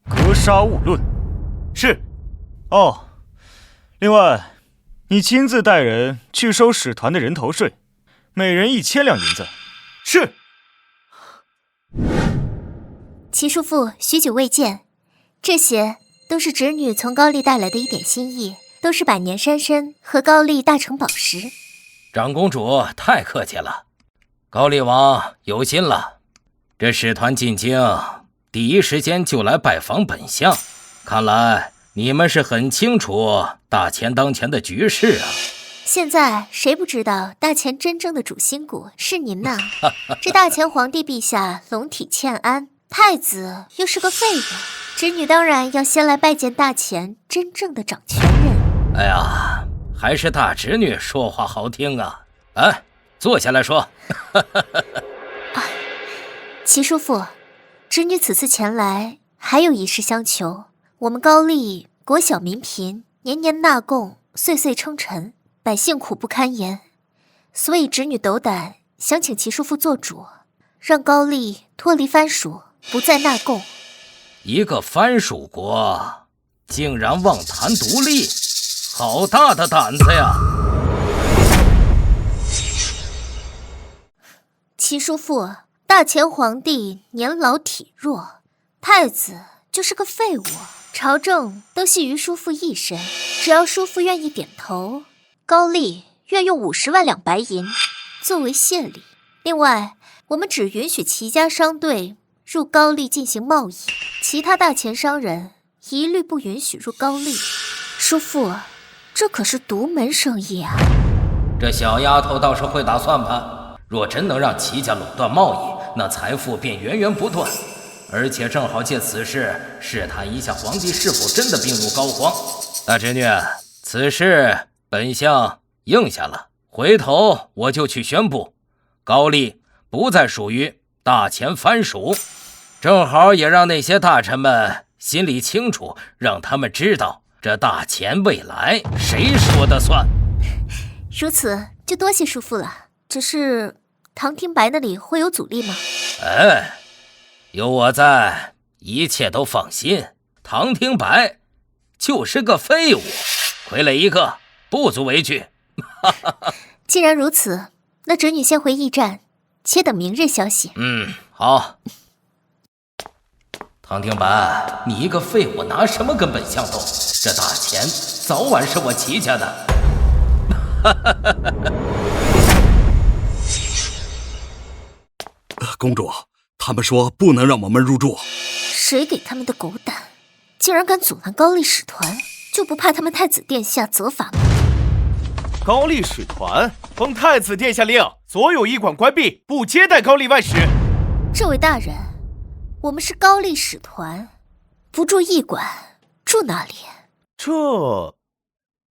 格杀勿论。是。哦，另外，你亲自带人去收使团的人头税，每人1000两银子。是。齐叔父，许久未见。这些都是侄女从高丽带来的一点心意，都是百年山参和高丽大成宝石。长公主太客气了，高丽王有心了。这使团进京，第一时间就来拜访本相，看来你们是很清楚大前当前的局势啊。现在谁不知道大前真正的主心骨是您呢？这大前皇帝陛下龙体欠安，太子又是个废物。侄女当然要先来拜见大前真正的掌权人。哎呀，还是大侄女说话好听啊！哎，坐下来说。齐叔父，侄女此次前来还有一事相求。我们高丽国小民贫，年年纳贡，岁岁称臣，百姓苦不堪言，所以侄女斗胆想请齐叔父做主，让高丽脱离藩属，不再纳贡。一个藩属国竟然妄谈独立，好大的胆子呀！齐叔父，大前皇帝年老体弱，太子就是个废物，朝政都系于叔父一身，只要叔父愿意点头，高丽愿用50万两白银作为谢礼。另外，我们只允许齐家商队入高丽进行贸易，其他大钱商人一律不允许入高丽。叔父，这可是独门生意啊！这小丫头倒是会打算盘，若真能让齐家垄断贸易，那财富便源源不断。而且正好借此事试探一下皇帝是否真的病入膏肓。大侄女，此事本相应下了，回头我就去宣布，高丽不再属于大前藩属，正好也让那些大臣们心里清楚，让他们知道这大前未来谁说的算。如此就多谢叔父了。只是唐廷白那里会有阻力吗？哎，有我在，一切都放心。唐廷白就是个废物，傀儡一个，不足为惧。既然如此，那侄女先回驿站，且等明日消息。好。唐廷白，你一个废物，拿什么跟本相斗？这大钱早晚是我齐家的。公主，他们说不能让我们入住。谁给他们的狗胆，竟然敢阻拦高丽使团，就不怕他们太子殿下责罚吗？高丽使团奉太子殿下令，所有驿馆关闭，不接待高丽外使。这位大人，我们是高丽使团，不住驿馆，住哪里？这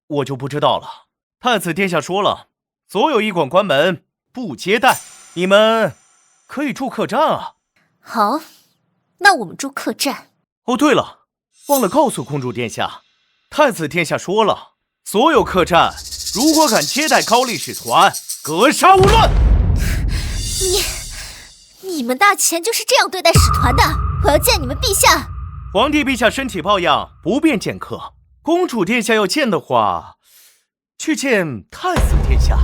我就不知道了。太子殿下说了，所有驿馆关门，不接待，你们可以住客栈啊。好，那我们住客栈。哦，对了，忘了告诉公主殿下，太子殿下说了，所有客栈如果敢接待高丽使团，格杀勿论。你们大钱就是这样对待使团的？我要见你们陛下。皇帝陛下身体抱恙，不便见客。公主殿下要见的话，去见太子殿下。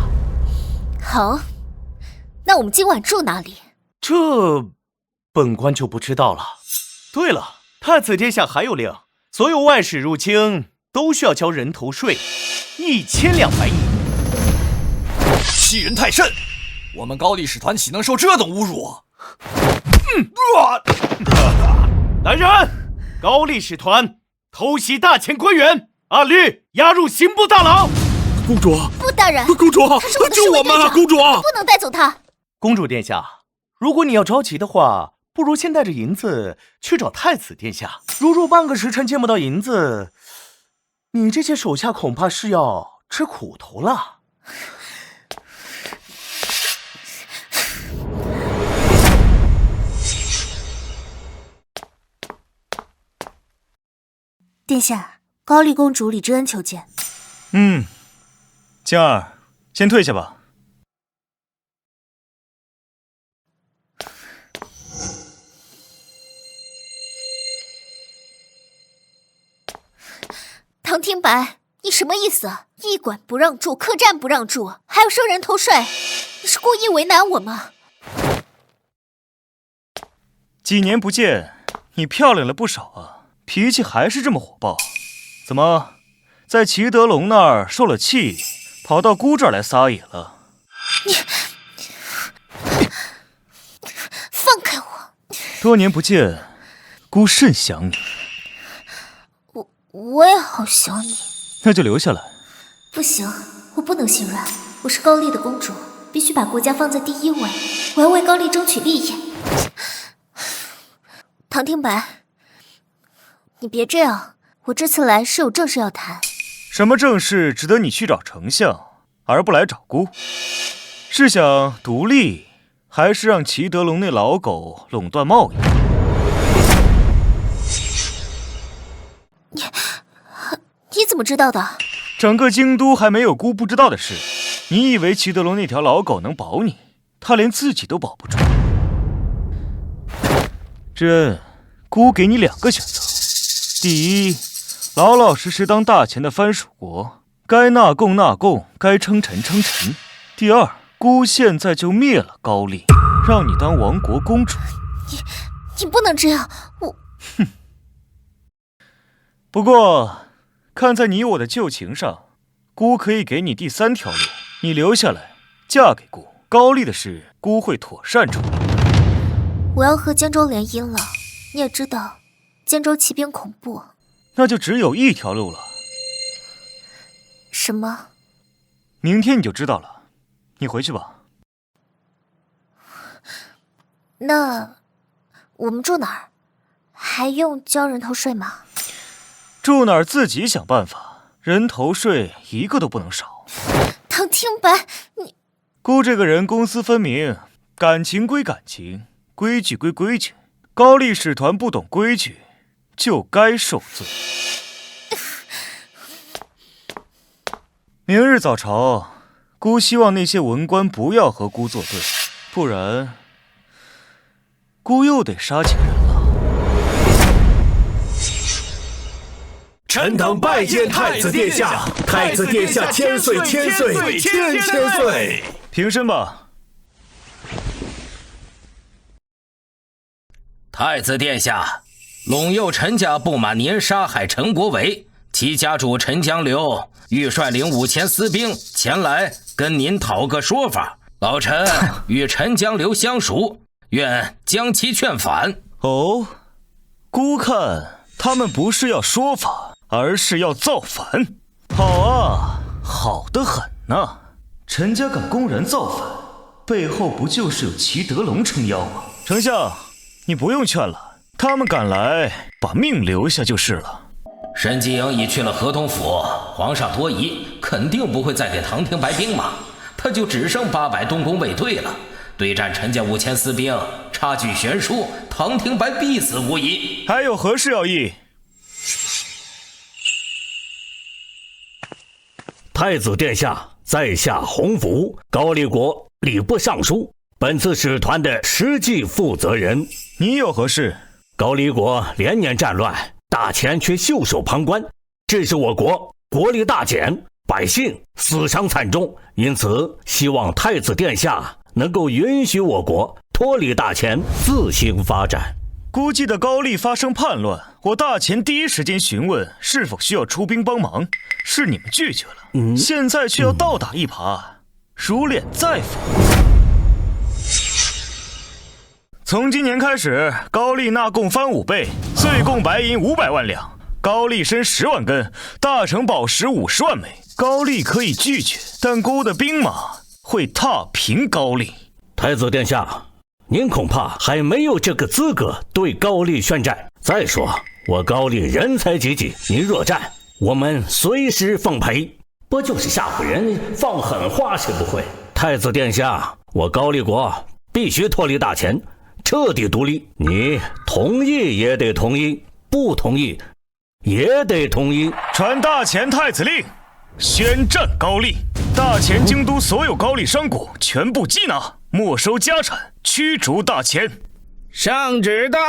好，那我们今晚住哪里？这本官就不知道了。对了，太子殿下还有令，所有外使入京都需要交人头税，1200银。欺人太甚！我们高丽使团岂能受这等侮辱？来人！高丽使团偷袭大前官员，按律押入刑部大牢。公主，不，大人，公主，他是我的救我们啊！公主，不能带走他。公主殿下，如果你要着急的话，不如先带着银子去找太子殿下。如若半个时辰见不到银子，你这些手下恐怕是要吃苦头了。殿下，高丽公主李知恩求见。静儿，先退下吧。唐廷白，你什么意思？驿馆不让住，客栈不让住，还要收人头税，你是故意为难我吗？几年不见，你漂亮了不少啊。脾气还是这么火爆，怎么在齐德龙那儿受了气，跑到姑这儿来撒野了？你放开我！多年不见，姑甚想你。我也好想你。那就留下来。不行，我不能心软，我是高丽的公主，必须把国家放在第一位，我要为高丽争取利益。唐廷白，你别这样，我这次来是有正事要谈。什么正事值得你去找丞相，而不来找姑？是想独立，还是让齐德龙那老狗垄断贸易？你怎么知道的？整个京都还没有姑不知道的事。你以为齐德龙那条老狗能保你？他连自己都保不住。知恩，姑给你2个选择：第一，老老实实当大钱的藩属国，该纳贡纳贡，该称臣称臣；第二，姑现在就灭了高丽，让你当亡国公主。你不能这样，我……哼。不过，看在你我的旧情上，姑可以给你第3条路：你留下来，嫁给姑。高丽的事，姑会妥善处理。我要和荆州联姻了，你也知道，荆州骑兵恐怖。那就只有一条路了。什么？明天你就知道了。你回去吧。那我们住哪儿？还用交人头税吗？住哪儿自己想办法，人头税一个都不能少。唐廷白，你姑这个人公私分明，感情归感情，规矩归规矩。高丽使团不懂规矩，就该受罪。明日早朝，姑希望那些文官不要和姑作对，不然姑又得杀几个人了。臣等拜见太子殿下，太子殿下千岁千岁千岁！平身吧。太子殿下，陇右陈家不满您杀害陈国维，其家主陈江流欲率领5000私兵前来跟您讨个说法。老臣与陈江流相熟，愿将其劝返。哦，姑看他们不是要说法，而是要造反。好啊，好得很呐！陈家敢公然造反，背后不就是有齐德龙撑腰吗？丞相，你不用劝了，他们赶来，把命留下就是了。沈继营已去了河东府，皇上多疑，肯定不会再给唐廷白兵马，他就只剩800东宫卫队了。对战陈家5000私兵，差距悬殊，唐廷白必死无疑。还有何事要议？太子殿下，在下洪福，高丽国礼部尚书，本次使团的实际负责人。你有何事？高丽国连年战乱，大前却袖手旁观，致使我国国力大减，百姓死伤惨重。因此，希望太子殿下能够允许我国脱离大前，自行发展。估计的高丽发生叛乱，我大前第一时间询问是否需要出兵帮忙，是你们拒绝了，现在却要倒打一耙，如脸在否？从今年开始，高丽纳贡翻5倍，岁贡白银500万两，高丽参10万根，大成宝石50万枚。高丽可以拒绝，但孤的兵马会踏平高丽。太子殿下，您恐怕还没有这个资格对高丽宣战。再说，我高丽人才济济，您若战，我们随时奉陪。不就是吓唬人，放狠话是不会。太子殿下，我高丽国必须脱离大前，彻底独立。你同意也得同意，不同意也得同意。传大前太子令，宣战高丽。大前京都所有高丽商贾全部缉拿，没收家产，驱逐大前。上旨到。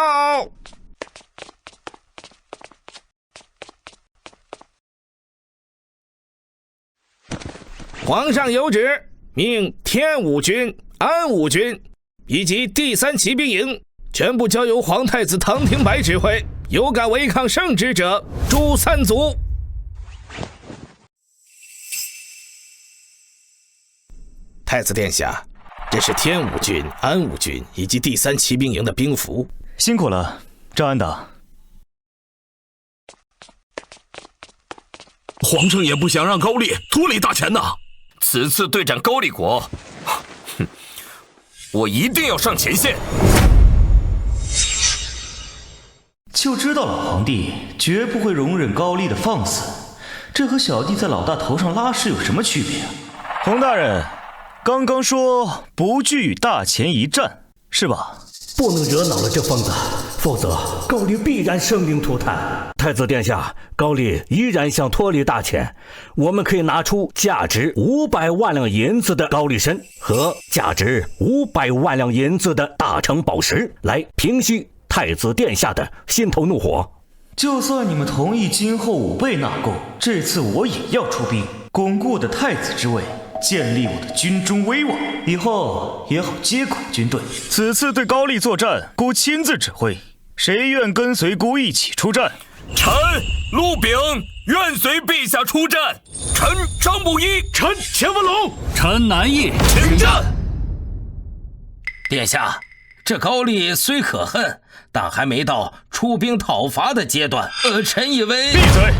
皇上有旨，命天武军、安武军以及第3骑兵营全部交由皇太子唐廷白指挥，有敢违抗圣旨者，诛3族。太子殿下，这是天武军、安武军以及第3骑兵营的兵符。辛苦了，赵安党。皇上也不想让高丽脱离大前呐。此次对战高丽国，我一定要上前线。就知道老皇帝绝不会容忍高丽的放肆，这和小弟在老大头上拉屎有什么区别啊？洪大人，刚刚说不惧与大前一战，是吧？不能惹恼了这疯子，否则高丽必然生灵涂炭。太子殿下，高丽依然想脱离大前，我们可以拿出价值500万两银子的高丽参和价值500万两银子的大成宝石来平息太子殿下的心头怒火。就算你们同意今后5倍纳贡，这次我也要出兵，巩固我的太子之位，建立我的军中威望，以后也好接管军队。此次对高丽作战，孤亲自指挥，谁愿跟随孤一起出战？臣陆炳愿随陛下出战。臣张不一，臣钱文龙，臣南翼，请战。殿下，这高丽虽可恨，但还没到出兵讨伐的阶段。臣以为……闭嘴！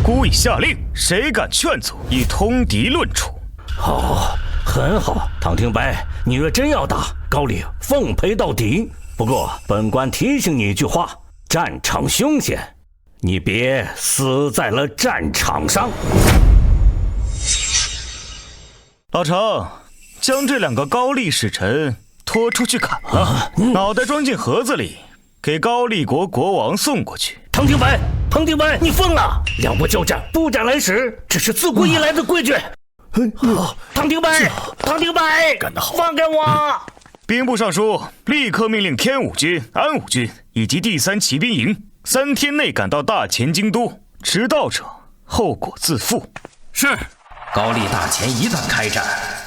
孤已下令，谁敢劝阻，以通敌论处。好，很好，唐廷白，你若真要打，高丽奉陪到底。不过，本官提醒你一句话：战场凶险，你别死在了战场上。老程，将这2个高丽使臣拖出去砍了，脑袋装进盒子里，给高丽国国王送过去。唐廷白，唐廷白，你疯了！两不交战，不斩来使，这是自古以来的规矩。唐廷白，唐廷白，干得好！放开我！兵部尚书立刻命令天武军、安武军以及第3骑兵营3天内赶到大前京都，迟到者后果自负。是。高丽大前一旦开战，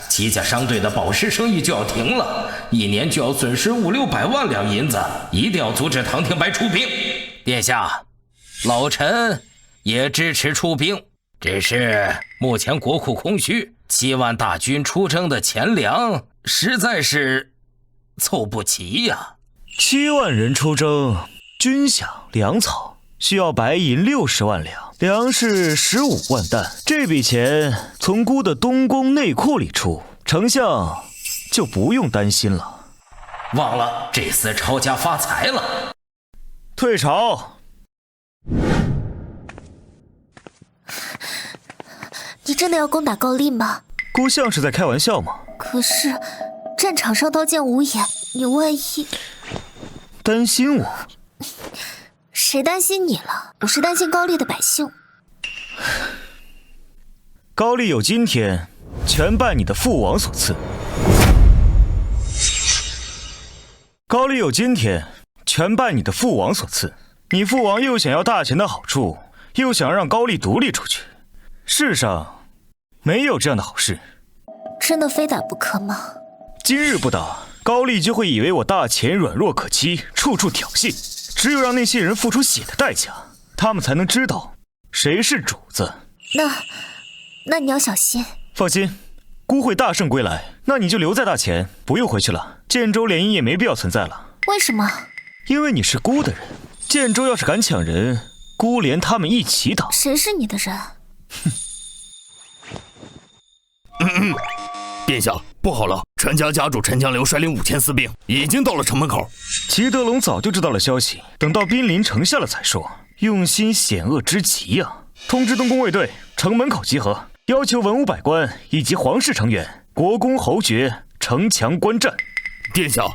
齐家商队的宝石生意就要停了，1年就要损失500-600万两银子，一定要阻止唐廷白出兵。殿下，老臣也支持出兵，只是目前国库空虚，7万大军出征的钱粮实在是凑不齐呀。7万人出征，军饷、粮草需要白银60万两，粮食15万担。这笔钱从孤的东宫内库里出，丞相就不用担心了。忘了，这厮抄家发财了。退朝。你真的要攻打高丽吗？姑像是在开玩笑吗？可是战场上刀剑无眼，你万一……担心我？谁担心你了？我是担心高丽的百姓。高丽有今天，全拜你的父王所赐。高丽有今天，全拜你的父王所赐。你父王又想要大钱的好处，又想让高丽独立出去，世上没有这样的好事。真的非打不可吗？今日不打，高丽就会以为我大钱软弱可欺，处处挑衅。只有让那些人付出血的代价，他们才能知道谁是主子。那你要小心。放心，姑会大胜归来。那你就留在大前，不用回去了。建州联姻也没必要存在了。为什么？因为你是姑的人。建州要是敢抢人，姑连他们一起打。谁是你的人？殿下，不好了！陈家家主陈江流率领5000私兵已经到了城门口。齐德龙早就知道了消息，等到兵临城下了再说。用心险恶之极呀！通知东宫卫队，城门口集合，要求文武百官以及皇室成员、国公侯爵城墙观战。殿下，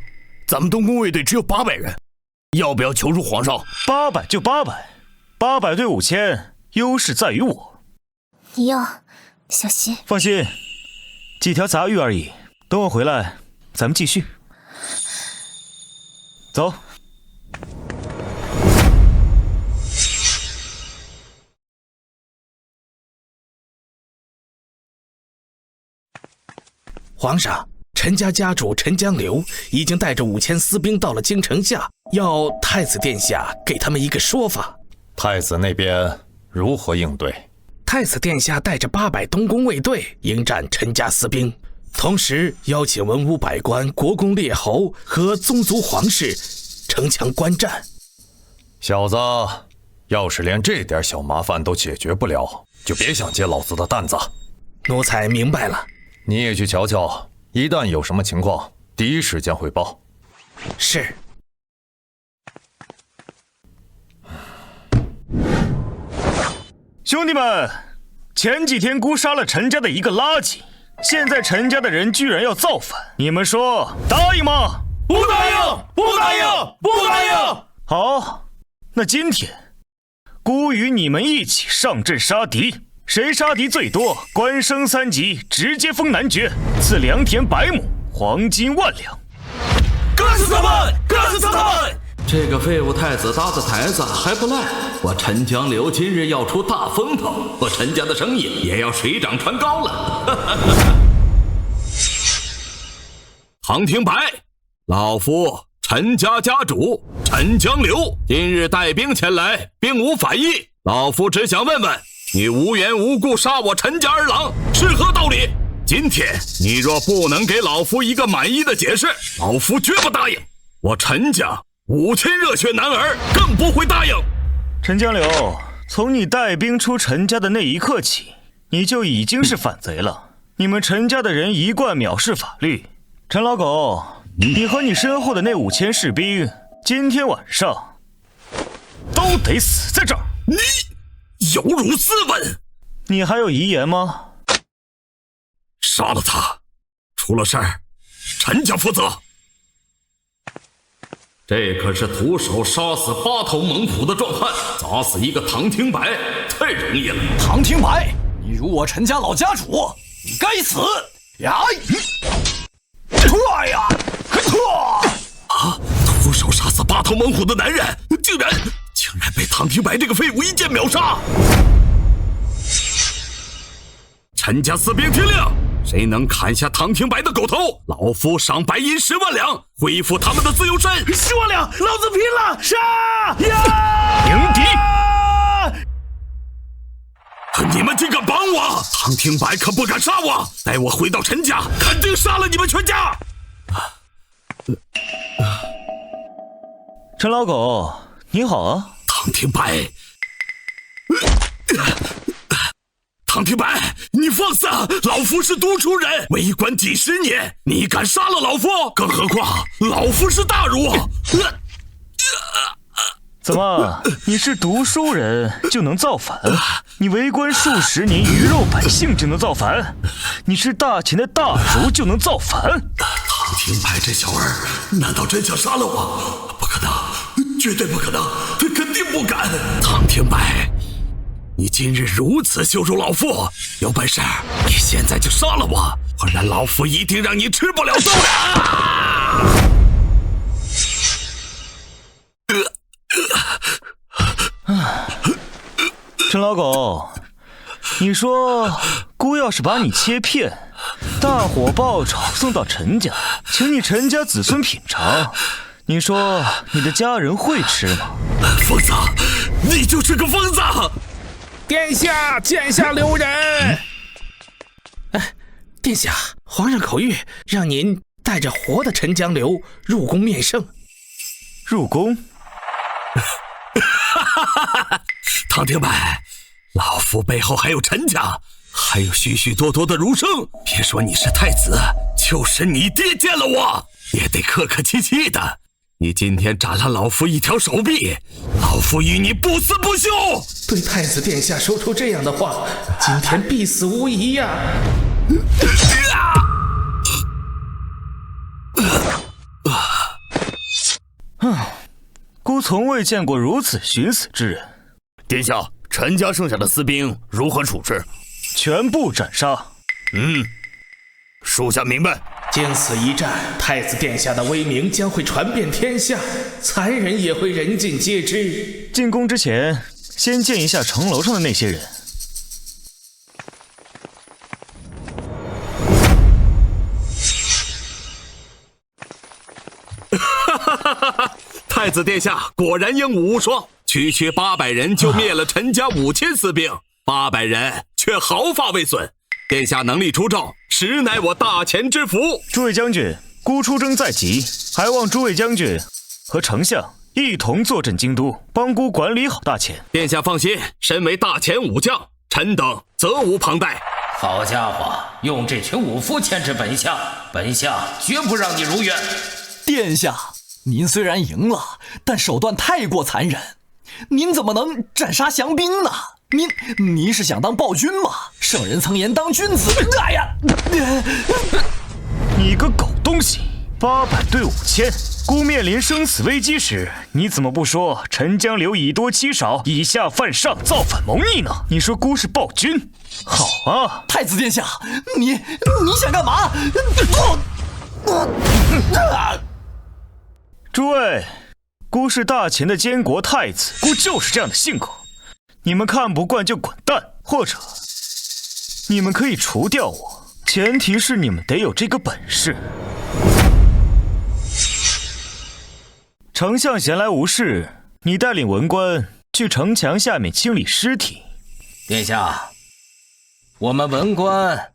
咱们东宫卫队只有800人，要不要求助皇上？800就800，800对5000，优势在于我。你要小心。放心，几条杂鱼而已。等我回来，咱们继续。走。皇上，陈家家主陈江流已经带着5000私兵到了京城下，要太子殿下给他们一个说法。太子那边如何应对？太子殿下带着800东宫卫队迎战陈家私兵，同时邀请文武百官、国公列侯和宗族皇室城墙观战。小子，要是连这点小麻烦都解决不了，就别想接老子的担子。奴才明白了。你也去瞧瞧，一旦有什么情况，第一时间汇报。是。兄弟们，前几天姑杀了陈家的一个垃圾，现在陈家的人居然要造反，你们说答应吗？不答应！不答应！不答应！好，那今天姑与你们一起上阵杀敌。谁杀敌最多，官升3级，直接封男爵，赐良田100亩，黄金10000两。干死他们！干死他们！这个废物太子搭的台子还不赖，我陈江流今日要出大风头，我陈家的生意也要水涨船高了。唐廷白，老夫陈家家主陈江流今日带兵前来，并无反意，老夫只想问问，你无缘无故杀我陈家儿郎是何道理？今天你若不能给老夫一个满意的解释，老夫绝不答应。我陈家5000热血男儿更不会答应。陈江流，从你带兵出陈家的那一刻起，你就已经是反贼了。你们陈家的人一贯藐视法律。陈老狗，你和你身后的那5000士兵，今天晚上都得死在这儿。你有辱斯文！你还有遗言吗？杀了他，出了事儿，陈家负责。这可是徒手杀死8头猛虎的壮汉，砸死一个唐廷白，太容易了。唐廷白，你辱我陈家老家主，你该死！呀！呀！啊！徒手杀死8头猛虎的男人，竟然被唐廷白这个废物一剑秒杀！陈家私兵听令，谁能砍下唐廷白的狗头，老夫赏白银10万两，恢复他们的自由身。10万两，老子拼了！杀呀！迎敌！你们竟敢帮我！唐廷白可不敢杀我，待我回到陈家，肯定杀了你们全家！陈老狗，你好啊！唐廷白，唐廷白，你放肆！老夫是读书人，为官几10年，你敢杀了老夫？更何况老夫是大儒。怎么，你是读书人就能造反？你为官数10年，鱼肉百姓就能造反？你是大秦的大儒就能造反？唐廷白这小儿，难道真想杀了我？不可能，绝对不可能，他肯定不敢。唐廷白，你今日如此羞辱老夫，有本事你现在就杀了我，不然老夫一定让你吃不了兜着。陈老狗，你说姑要是把你切片，大火爆炒送到陈家，请你陈家子孙品尝，你说你的家人会吃吗？疯子，你就是个疯子！殿下，剑下留人。殿下，皇上口谕，让您带着活的陈江流入宫面圣。入宫？唐廷白，老夫背后还有陈家，还有许许多多的儒生。别说你是太子，就是你爹见了我，也得客客气气的。你今天斩了老夫一条手臂，老夫与你不死不休。对太子殿下说出这样的话，今天必死无疑呀！孤从未见过如此寻死之人。殿下，陈家剩下的私兵如何处置？全部斩杀。属下明白。经此一战，太子殿下的威名将会传遍天下，残忍也会人尽皆知。进宫之前，先见一下城楼上的那些人。太子殿下果然英武无双，区区800人就灭了陈家5000私兵，800人却毫发未损。殿下能力出众，实乃我大前之福。诸位将军，孤出征在即，还望诸位将军和丞相一同坐镇京都，帮孤管理好大前。殿下放心，身为大前武将，臣等责无旁贷。好家伙，用这群武夫牵制本相，本相绝不让你如愿。殿下，您虽然赢了，但手段太过残忍，您怎么能斩杀降兵呢？您是想当暴君吗？圣人曾言当君子。哎呀，你个狗东西！800对5000，孤面临生死危机时，你怎么不说陈江流以多欺少，以下犯上，造反谋逆呢？你说孤是暴君？好啊，太子殿下，你想干嘛？诸位，孤是大秦的监国太子，孤就是这样的性格。你们看不惯就滚蛋，或者你们可以除掉我，前提是你们得有这个本事。丞相闲来无事，你带领文官去城墙下面清理尸体。殿下，我们文官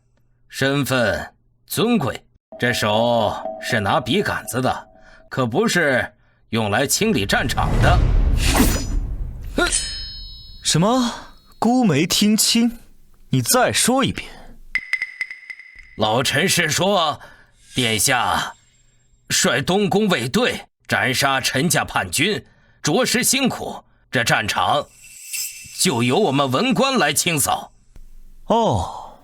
身份尊贵，这手是拿笔杆子的，可不是用来清理战场的。什么？孤没听清，你再说一遍。老臣是说，殿下率东宫卫队斩杀陈家叛军，着实辛苦，这战场就由我们文官来清扫。哦，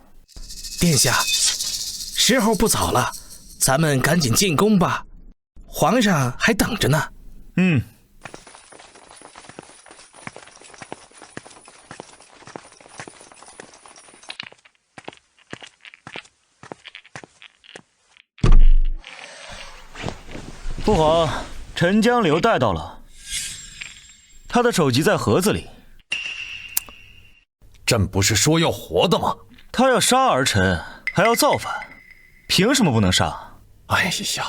殿下，时候不早了，咱们赶紧进宫吧，皇上还等着呢。父皇，陈江流带到了，他的首级在盒子里。朕不是说要活的吗？他要杀儿臣，还要造反，凭什么不能杀？哎呀，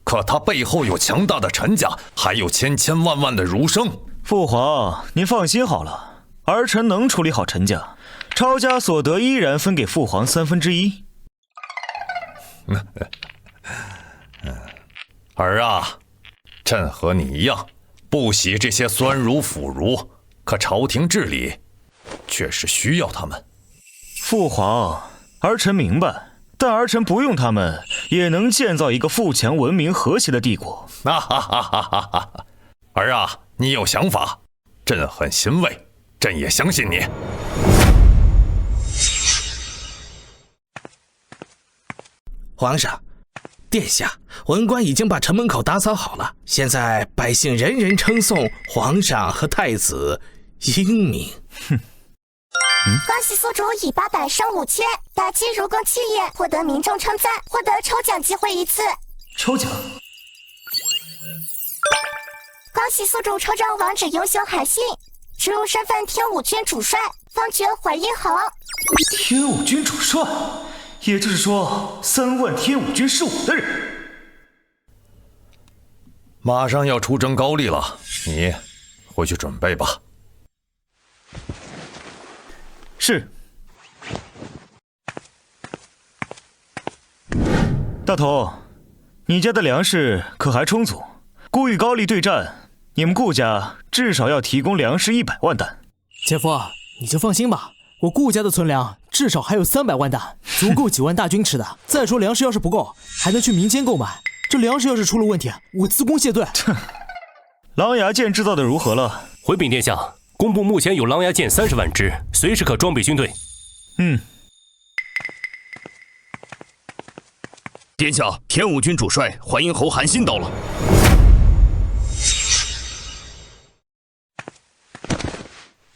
可他背后有强大的陈家，还有千千万万的儒生。父皇，您放心好了，儿臣能处理好陈家，抄家所得依然分给父皇1/3。儿啊，朕和你一样，不喜这些酸儒腐儒，可朝廷治理确实需要他们。父皇，儿臣明白，但儿臣不用他们，也能建造一个富强、文明、和谐的帝国。哈哈哈哈哈哈！儿啊，你有想法，朕很欣慰，朕也相信你。皇上，殿下，文官已经把城门口打扫好了，现在百姓人人称颂皇上和太子英明。哼。恭喜宿主以800胜5000，打击如耕企业，获得民众称赞，获得抽奖机会1次。抽奖。恭喜宿主抽中王者英雄韩信，植入身份天武军主帅，封爵淮阴侯。天武军主帅，也就是说3万天武军是我的人。马上要出征高丽了，你回去准备吧。是。大头，你家的粮食可还充足？孤与高丽对战，你们顾家至少要提供粮食100万担。姐夫，你就放心吧，我顾家的存粮至少还有300万担，足够几万大军吃的。再说粮食要是不够，还能去民间购买。这粮食要是出了问题，我自宫谢罪。狼牙剑制造的如何了？回禀殿下，工部目前有狼牙剑30万支，随时可装备军队。殿下，天武军主帅淮阴侯韩信到了。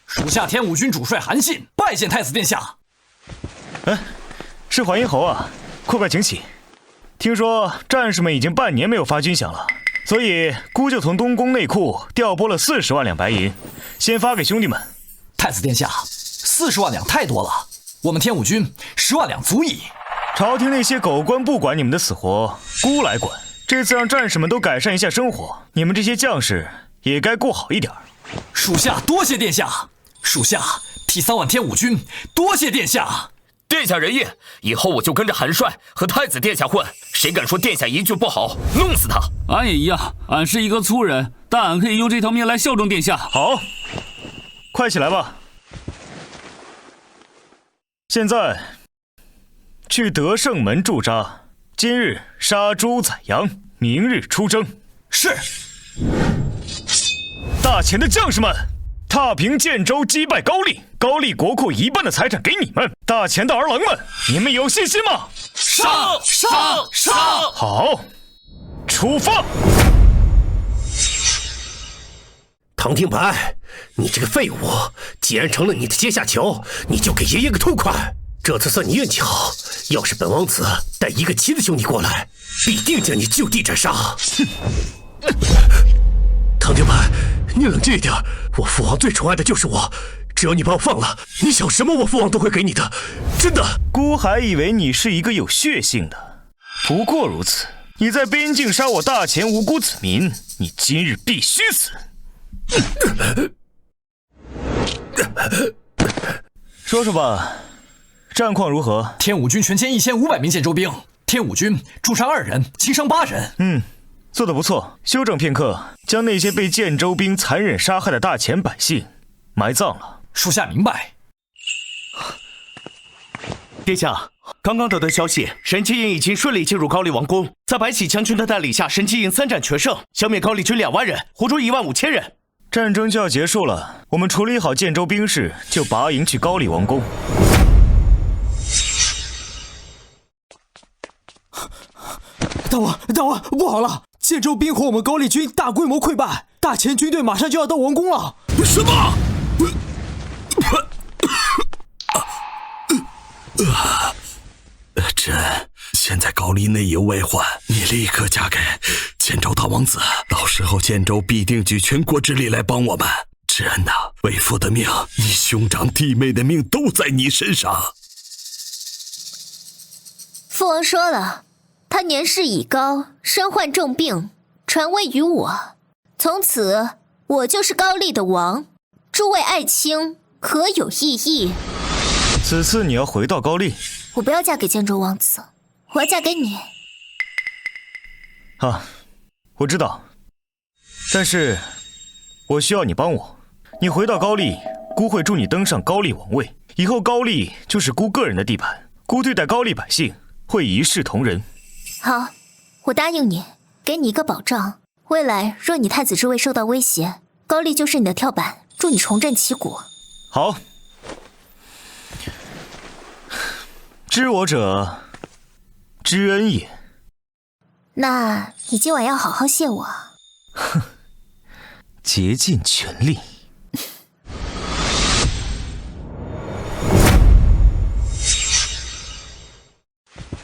属下天武军主帅韩信拜见太子殿下。是淮阴侯啊，快请起。听说战士们已经半年没有发军饷了，所以姑就从东宫内库调拨了40万两白银，先发给兄弟们。太子殿下，40万两太多了，我们天武军10万两足矣。朝廷那些狗官不管你们的死活，姑来管。这次让战士们都改善一下生活，你们这些将士也该过好一点。属下多谢殿下，属下替3万天武军多谢殿下。殿下仁义，以后我就跟着韩帅和太子殿下混，谁敢说殿下一句不好，弄死他！俺也一样，俺是一个粗人，但俺可以用这条命来效忠殿下。好，快起来吧！现在去德胜门驻扎，今日杀猪宰羊，明日出征。是。大前的将士们，踏平建州，击败高丽，高丽国库1半的财产给你们。大前的儿郎们，你们有信心吗？杀！好，出发！唐廷白，你这个废物，既然成了你的阶下囚，你就给爷爷个痛快。这次算你运气好，要是本王子带1个7的兄弟过来，必定将你就地斩杀。唐廷白，你冷静一点，我父王最宠爱的就是我，只要你把我放了，你想什么我父王都会给你的，真的。姑还以为你是一个有血性的，不过如此。你在边境杀我大前无辜子民，你今日必须死。说说吧，战况如何？天武军全歼1500名建州兵，天武军重伤2人，轻伤8人。做得不错。休整片刻，将那些被建州兵残忍杀害的大前百姓埋葬了。属下明白。殿下，刚刚得到消息，神机营已经顺利进入高丽王宫，在白起将军的带领下，神机营3战全胜，消灭高丽军2万人，活捉15000人。战争就要结束了，我们处理好建州兵士，就拔营去高丽王宫。大王，不好了！建州兵和我们高丽军大规模溃败，大前军队马上就要到王宫了。什么？朕现在高丽内有外患，你立刻嫁给建州大王子，到时候建州必定举全国之力来帮我们。朕呐，为父的命，你兄长弟妹的命都在你身上。父王说了，他年事已高，身患重病，传位于我。从此，我就是高丽的王。诸位爱卿，可有异议？此次你要回到高丽？我不要嫁给建州王子，我要嫁给你。啊，我知道，但是我需要你帮我。你回到高丽，孤会助你登上高丽王位，以后高丽就是孤个人的地盘，孤对待高丽百姓会一视同仁。好，我答应你，给你一个保障，未来若你太子之位受到威胁，高丽就是你的跳板，助你重振旗鼓。好，知我者，知恩也。那你今晚要好好谢我。哼，竭尽全力。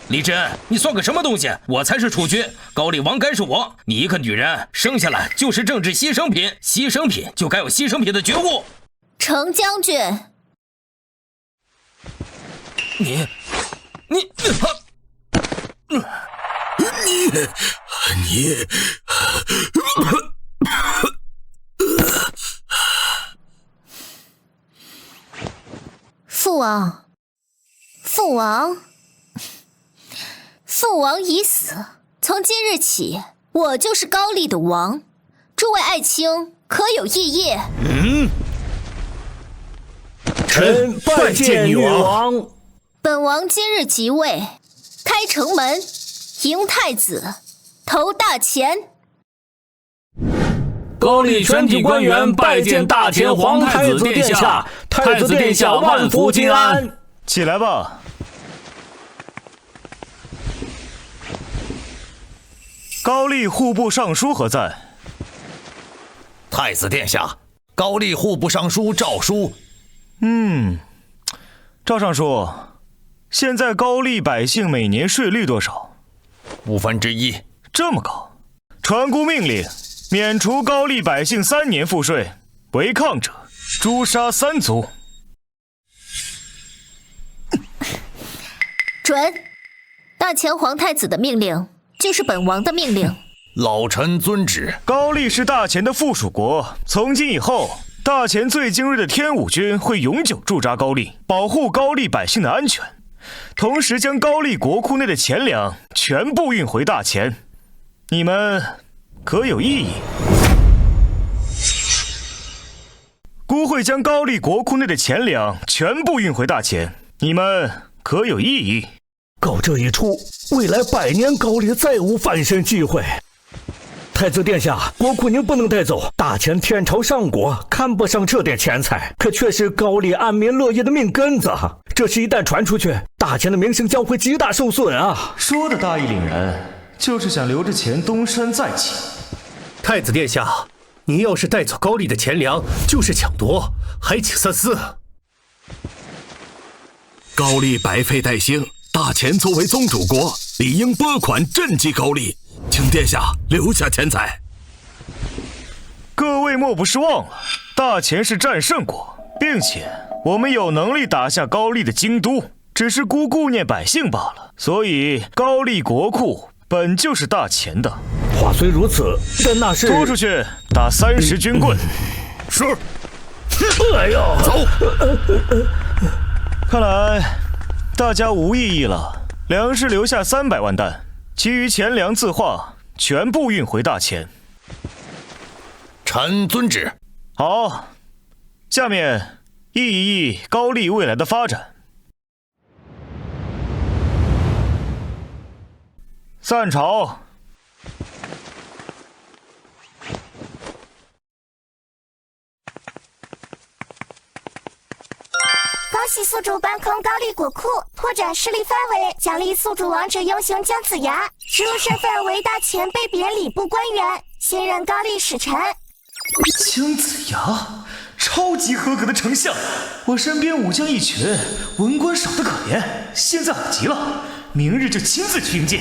李真，你算个什么东西？我才是储君，高丽王该是我。你一个女人，生下来就是政治牺牲品，牺牲品就该有牺牲品的觉悟。程将军，你，父王，父王已死，从今日起，我就是高丽的王。诸位爱卿可有异议？臣拜见女王。本王今日即位，开城门，迎太子，投大钱。高丽全体官员拜见大前皇太子殿下，太子殿下万福金安。起来吧。高丽户部尚书何在？太子殿下，高丽户部尚书赵书。赵尚书，现在高丽百姓每年税率多少1/5。这么高？传孤命令，免除高丽百姓3年赋税，违抗者诛杀3族。准，大前皇太子的命令就是本王的命令。老臣遵旨。高丽是大前的附属国，从今以后，大前最精锐的天武军会永久驻扎高丽，保护高丽百姓的安全，同时将高丽国库内的钱粮全部运回大前。你们可有异议？孤会将高丽国库内的钱粮全部运回大前，你们可有异议？搞这一出，未来100年高丽再无翻身机会。太子殿下，国库您不能带走，大前天朝上国看不上这点钱财，可却是高丽安民乐业的命根子。这事一旦传出去，大前的名声将会极大受损啊！说的大义凛然，就是想留着钱东山再起。太子殿下，您要是带走高丽的钱粮，就是抢夺，还请三思。高丽百废待兴，大前作为宗主国，理应拨款赈济高丽，请殿下留下钱财。各位莫不是忘了，大前是战胜国，并且我们有能力打下高丽的京都，只是顾念百姓罢了。所以高丽国库本就是大前的。话虽如此，但那是拖出去打30军棍。是。哎呦，走。看来大家无异议了，粮食留下300万担，其余钱粮自化，全部运回大前。臣遵旨。好，下面议一议高丽未来的发展。散朝。恭喜宿主搬空高丽国库，拓展势力范围，奖励宿主王者英雄姜子牙，实录身份为大前被贬礼部官员，新任高丽使臣。姜子牙，超级合格的丞相，我身边武将一群，文官少得可怜，现在好极了，明日就亲自去迎接。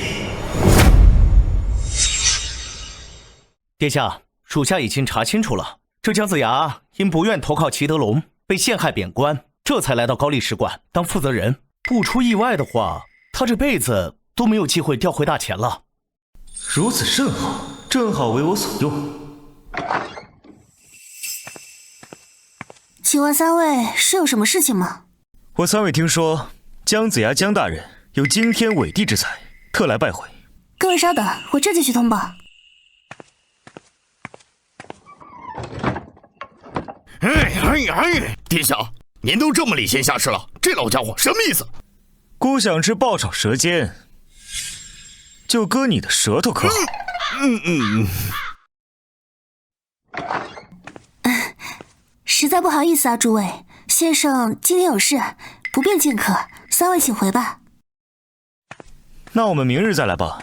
殿下，属下已经查清楚了，这姜子牙因不愿投靠齐德龙，被陷害贬官，这才来到高丽使馆当负责人。不出意外的话，他这辈子都没有机会调回大前了。如此甚好，正好为我所用。请问3位是有什么事情吗？我3位听说姜子牙姜大人有惊天伟地之才，特来拜会。各位稍等，我这就去通报。殿下，您都这么礼贤下士了，这老家伙什么意思？姑想吃爆炒舌尖，就割你的舌头可好？实在不好意思啊，诸位先生，今天有事，不便见客，3位请回吧。那我们明日再来吧。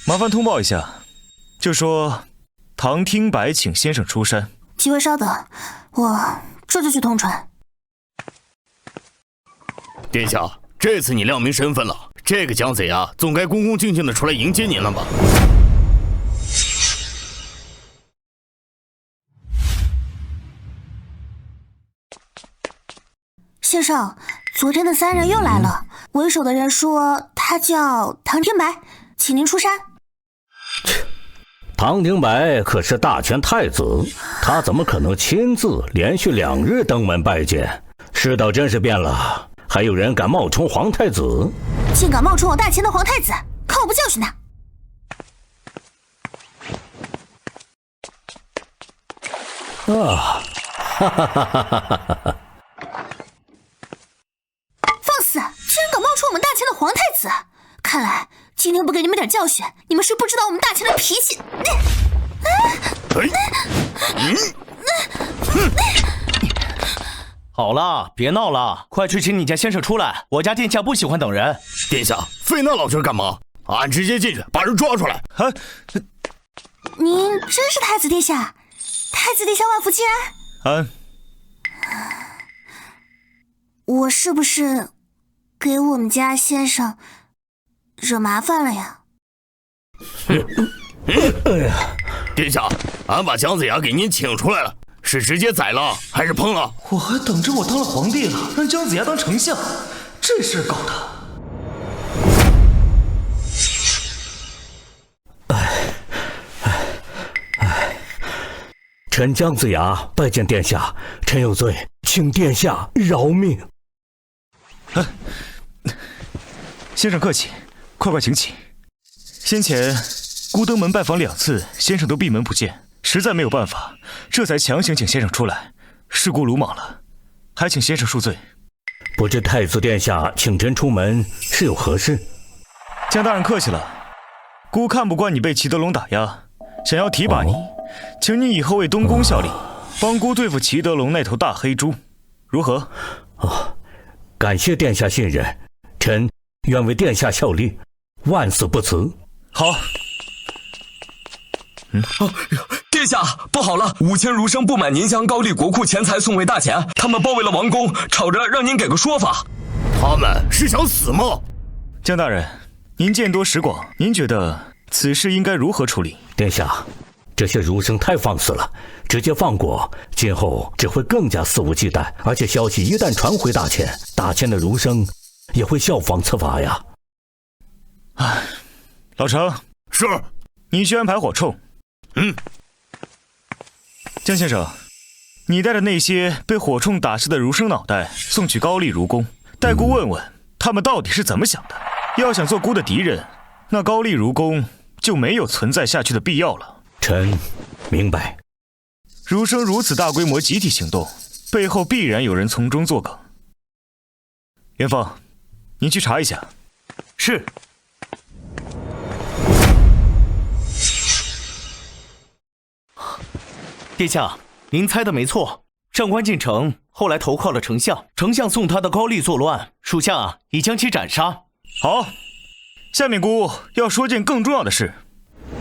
麻烦通报一下，就说唐听白请先生出山。几位稍等，我这就去通传。殿下，这次你亮明身份了，这个姜子牙总该恭恭敬敬的出来迎接您了吧？先生，昨天的3人又来了，为首的人说他叫唐听白，请您出山。唐听白可是大权太子，他怎么可能亲自连续2日登门拜见？世道真是变了，还有人敢冒充皇太子？竟敢冒充我大秦的皇太子，看我不教训他！啊，哈哈哈哈哈哈！放肆！居然敢冒充我们大秦的皇太子！看来今天不给你们点教训，你们是不知道我们大秦的脾气。好了，别闹了，快去请你家先生出来，我家殿下不喜欢等人。殿下，费那老劲干嘛？俺直接进去把人抓出来。您真是太子殿下，太子殿下万福金安。我是不是给我们家先生惹麻烦了呀？殿下，俺把姜子牙给您请出来了，是直接宰了还是烹了？我还等着我当了皇帝了，让姜子牙当丞相，这事搞的。臣姜子牙拜见殿下，臣有罪，请殿下饶命。先生客气，快请起。先前孤登门拜访2次，先生都闭门不见，实在没有办法，这才强行请先生出来，是孤鲁莽了，还请先生恕罪。不知太子殿下请臣出门是有何事？姜大人客气了，孤看不惯你被齐德龙打压，想要提拔你，请你以后为东宫效力，帮孤对付齐德龙那头大黑猪，如何？感谢殿下信任，臣愿为殿下效力，万死不辞。好。殿下，不好了！5000儒生不满您将高丽国库钱财送回大钱，他们包围了王宫，吵着让您给个说法。他们是想死吗？姜大人，您见多识广，您觉得此事应该如何处理？殿下，这些儒生太放肆了，直接放过，今后只会更加肆无忌惮，而且消息一旦传回大千，大千的儒生也会效仿此法呀。老程，是，你去安排火铳。姜先生，你带着那些被火铳打湿的儒生脑袋送去高丽儒宫，带孤问问他们到底是怎么想的。要想做孤的敌人，那高丽儒宫就没有存在下去的必要了。臣明白。儒生如此大规模集体行动，背后必然有人从中作梗。元芳，您去查一下。是。殿下，您猜的没错，上官进城后来投靠了丞相，丞相送他到高丽作乱，属下已将其斩杀。好，下面孤要说件更重要的事，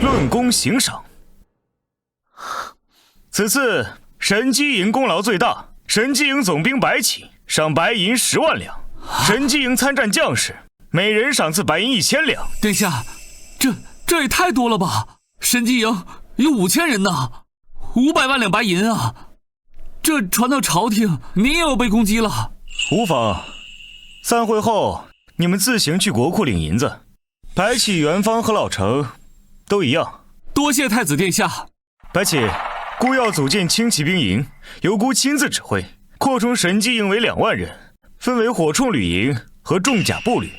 论功行赏。此次神机营功劳最大，神机营总兵白起赏白银10万两，神机营参战将士每人赏赐白银1000两。殿下，这也太多了吧！神机营有5000人呢，500万两白银啊！这传到朝廷，您也要被攻击了。无妨，散会后你们自行去国库领银子。白起、元芳和老程都一样。多谢太子殿下。白起，孤要组建轻骑兵营，由孤亲自指挥，扩充神机营为2万人，分为火铳旅营和重甲步旅，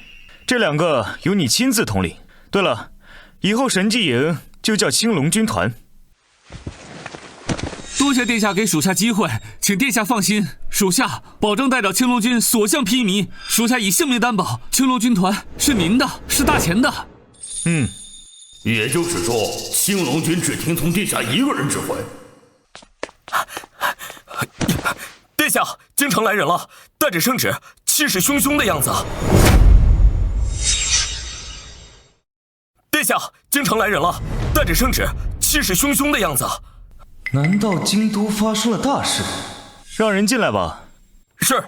这2个由你亲自统领。对了，以后神迹营就叫青龙军团。多谢殿下给属下机会，请殿下放心，属下保证带着青龙军所向披靡。属下以性命担保，青龙军团是您的，是大钱的。也就是说，青龙军只听从殿下一个人指挥。殿下，京城来人了，带着圣旨，气势汹汹的样子。殿下，京城来人了，带着圣旨，气势汹汹的样子。难道京都发生了大事？让人进来吧。是。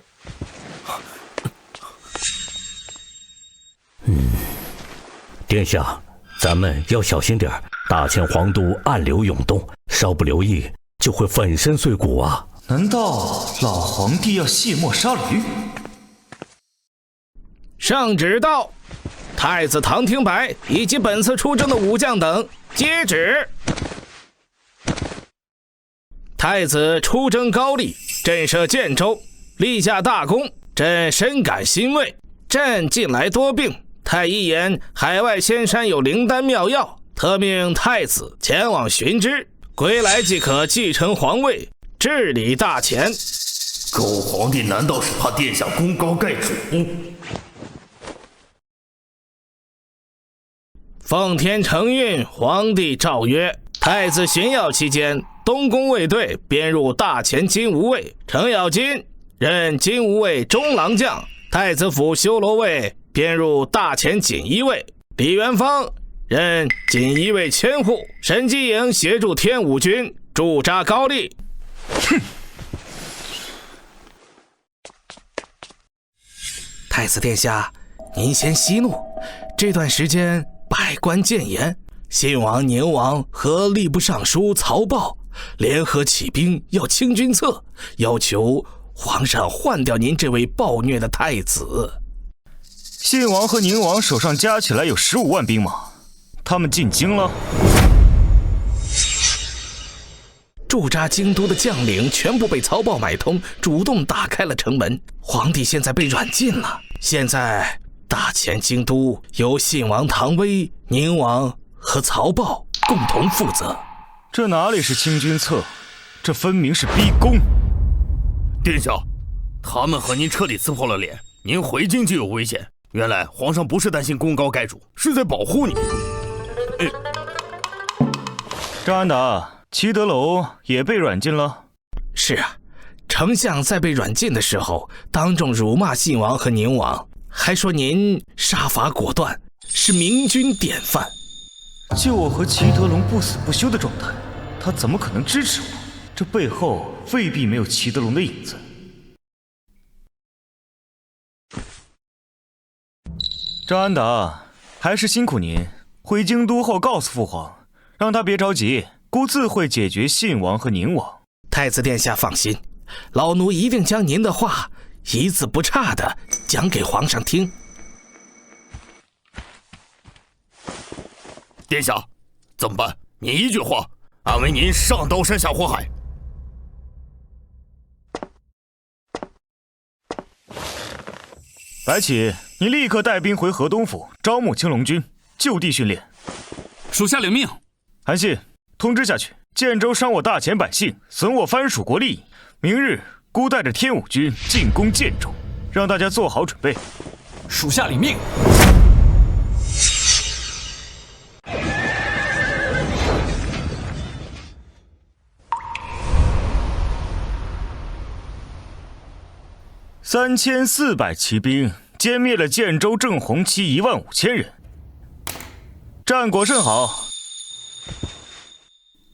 殿下，咱们要小心点，大前皇都暗流涌动，稍不留意就会粉身碎骨啊！难道老皇帝要卸磨杀驴？圣旨到，太子唐廷白以及本次出征的武将等接旨。太子出征高丽，震慑建州，立下大功，朕深感欣慰。朕近来多病，太医言海外仙山有灵丹妙药，特命太子前往寻之，归来即可继承皇位，治理大前。狗皇帝难道是怕殿下功高盖主？奉天承运，皇帝诏曰：太子巡要期间，东宫卫队编入大前金吾卫，程咬金任金吾卫中郎将；太子府修罗卫编入大前锦衣卫，李元芳任锦衣卫千户；神机营协助天武军驻扎高丽。哼！太子殿下，您先息怒。这段时间百官谏言，信王、宁王和吏部尚书曹豹联合起兵要清君侧，要求皇上换掉您这位暴虐的太子。信王和宁王手上加起来有15万兵马，他们进京了。驻扎京都的将领全部被曹豹买通，主动打开了城门。皇帝现在被软禁了，现在大前京都由信王唐威、宁王和曹豹共同负责。这哪里是清君侧，这分明是逼宫。殿下，他们和您彻底撕破了脸，您回京就有危险。原来皇上不是担心功高盖主，是在保护你。张安达，齐德楼也被软禁了。是啊，丞相在被软禁的时候，当众辱骂信王和宁王，还说您杀伐果断，是明君典范。就我和齐德龙不死不休的状态，他怎么可能支持我？这背后未必没有齐德龙的影子。张安达，还是辛苦您。回京都后告诉父皇，让他别着急，孤自会解决信王和宁王。太子殿下放心，老奴一定将您的话一字不差的讲给皇上听。殿下，怎么办？您一句话，俺为您上刀山下火海。白起，你立刻带兵回河东府招募青龙军，就地训练。属下领命。韩信，通知下去，建州伤我大前百姓，损我藩属国利益。明日孤带着天武军进攻建州，让大家做好准备。属下领命。3400骑兵歼灭了建州正红旗15000人，战果甚好。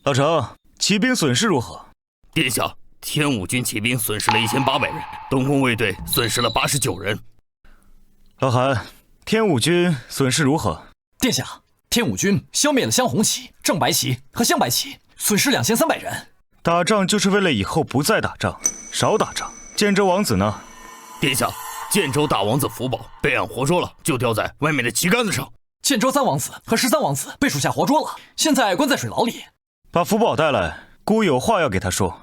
老程，骑兵损失如何？殿下，天武军骑兵损失了1800人，东宫卫队损失了89人。老韩，天武军损失如何？殿下，天武军消灭了镶红旗、正白旗和镶白旗，损失2300人。打仗就是为了以后不再打仗，少打仗。建州王子呢？殿下，建州大王子福宝被俺活捉了，就吊在外面的旗杆子上。建州3王子和13王子被属下活捉了，现在关在水牢里。把福宝带来，孤有话要给他说。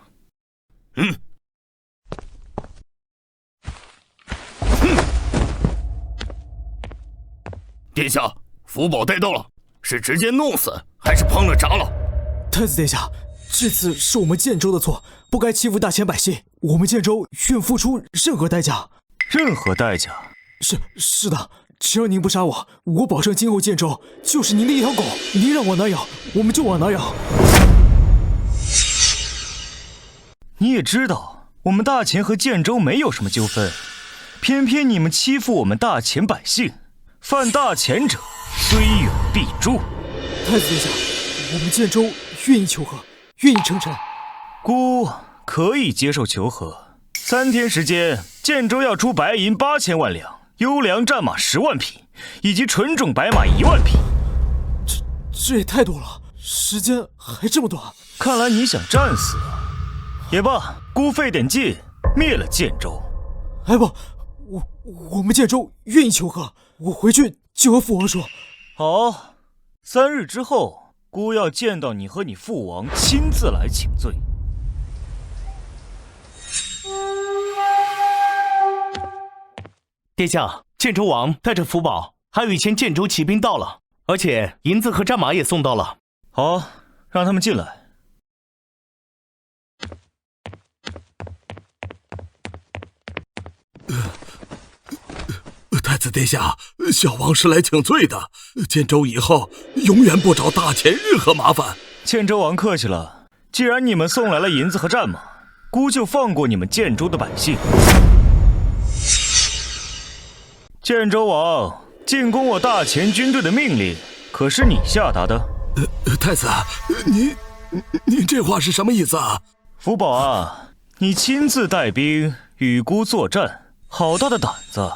殿下，福宝带到了，是直接弄死，还是烹了炸了？太子殿下，这次是我们建州的错，不该欺负大前百姓，我们建州愿付出任何代价。任何代价？是的，只要您不杀我，我保证今后建州就是您的一条狗，您让往哪咬，我们就往哪咬。你也知道，我们大前和建州没有什么纠纷，偏偏你们欺负我们大前百姓，犯大前者，虽远必诛。太子殿下，我们建州愿意求和，愿意称臣。孤可以接受求和，3天时间，建州要出白银8000万两，优良战马10万匹，以及纯种白马1万匹。这也太多了，时间还这么短。看来你想战死啊！也罢，孤费点劲，灭了建州。哎不，我们建州愿意求和，我回去就和父王说。好，3日之后，孤要见到你和你父王亲自来请罪。殿下，建州王带着福宝，还有1000建州骑兵到了，而且银子和战马也送到了。好，让他们进来。太子殿下，小王是来请罪的。建州以后永远不找大前任何麻烦。建州王客气了，既然你们送来了银子和战马，孤就放过你们建州的百姓。建州王进攻我大前军队的命令，可是你下达的？太子，您这话是什么意思啊？福宝啊，你亲自带兵与孤作战，好大的胆子！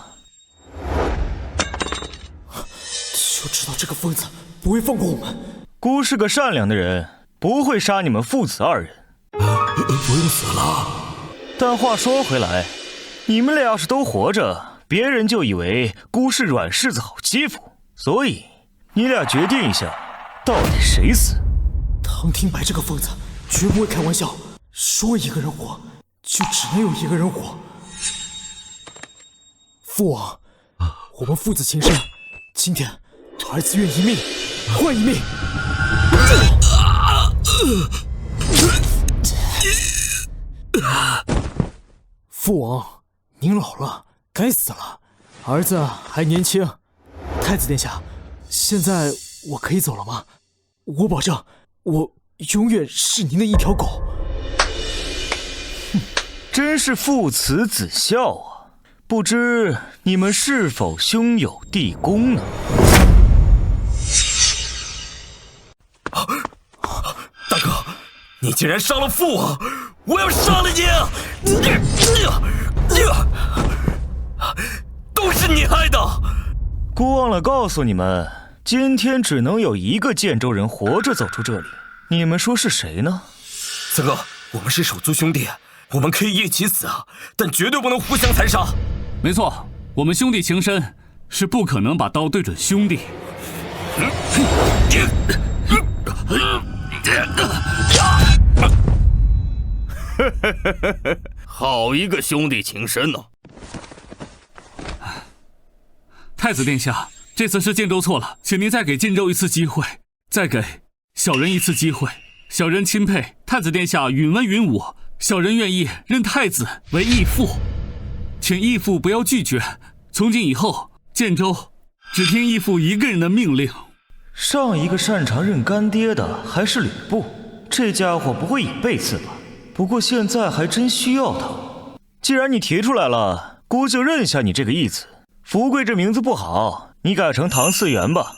就知道这个疯子不会放过我们。孤是个善良的人，不会杀你们父子2人。不用死了。但话说回来，你们俩要是都活着，别人就以为孤是软柿子好欺负，所以你俩决定一下，到底谁死？唐廷白这个疯子绝不会开玩笑，说一个人活，就只能有一个人活。父王，我们父子情深，今天儿子愿一命换一命。父王，您老了，该死了。儿子还年轻。太子殿下，现在我可以走了吗？我保证，我永远是您的一条狗。真是父慈子孝啊！不知你们是否兄友弟恭呢？大哥，你竟然杀了父王！我要杀了你！都是你害的！孤忘了告诉你们，今天只能有一个建州人活着走出这里。你们说是谁呢？四哥，我们是手足兄弟，我们可以一起死啊，但绝对不能互相残杀。没错，我们兄弟情深，是不可能把刀对准兄弟。好一个兄弟情深呢！太子殿下，这次是建州错了，请您再给建州一次机会，再给小人一次机会。小人钦佩太子殿下允文允武，小人愿意认太子为义父，请义父不要拒绝。从今以后，建州只听义父一个人的命令。上一个擅长认干爹的还是吕布，这家伙不会也背刺吧？不过现在还真需要他。既然你提出来了，姑就认下你这个义子。福贵这名字不好，你改成唐嗣源吧。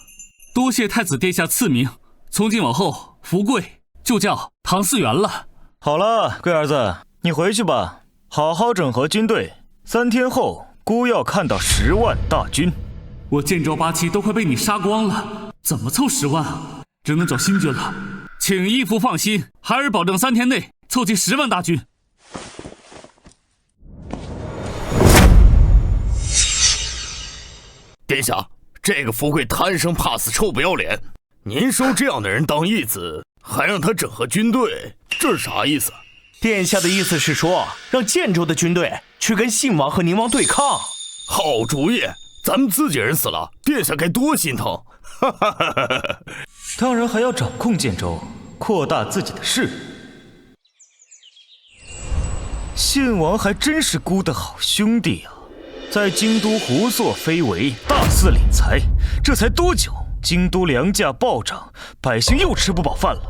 多谢太子殿下赐名，从今往后，福贵就叫唐嗣源了。好了，龟儿子，你回去吧，好好整合军队。3天后，姑要看到10万大军。我建州8期都快被你杀光了，怎么凑10万啊？只能找新军了。请义父放心，孩儿保证3天内凑齐10万大军。殿下，这个福贵贪生怕死臭不要脸，您收这样的人当义子，还让他整合军队，这是啥意思？殿下的意思是说，让建州的军队去跟信王和宁王对抗。好主意，咱们自己人死了，殿下该多心疼！哈哈哈哈！当然还要掌控建州，扩大自己的势力。信王还真是孤的好兄弟啊，在京都胡作非为，大肆敛财，这才多久，京都粮价暴涨，百姓又吃不饱饭了。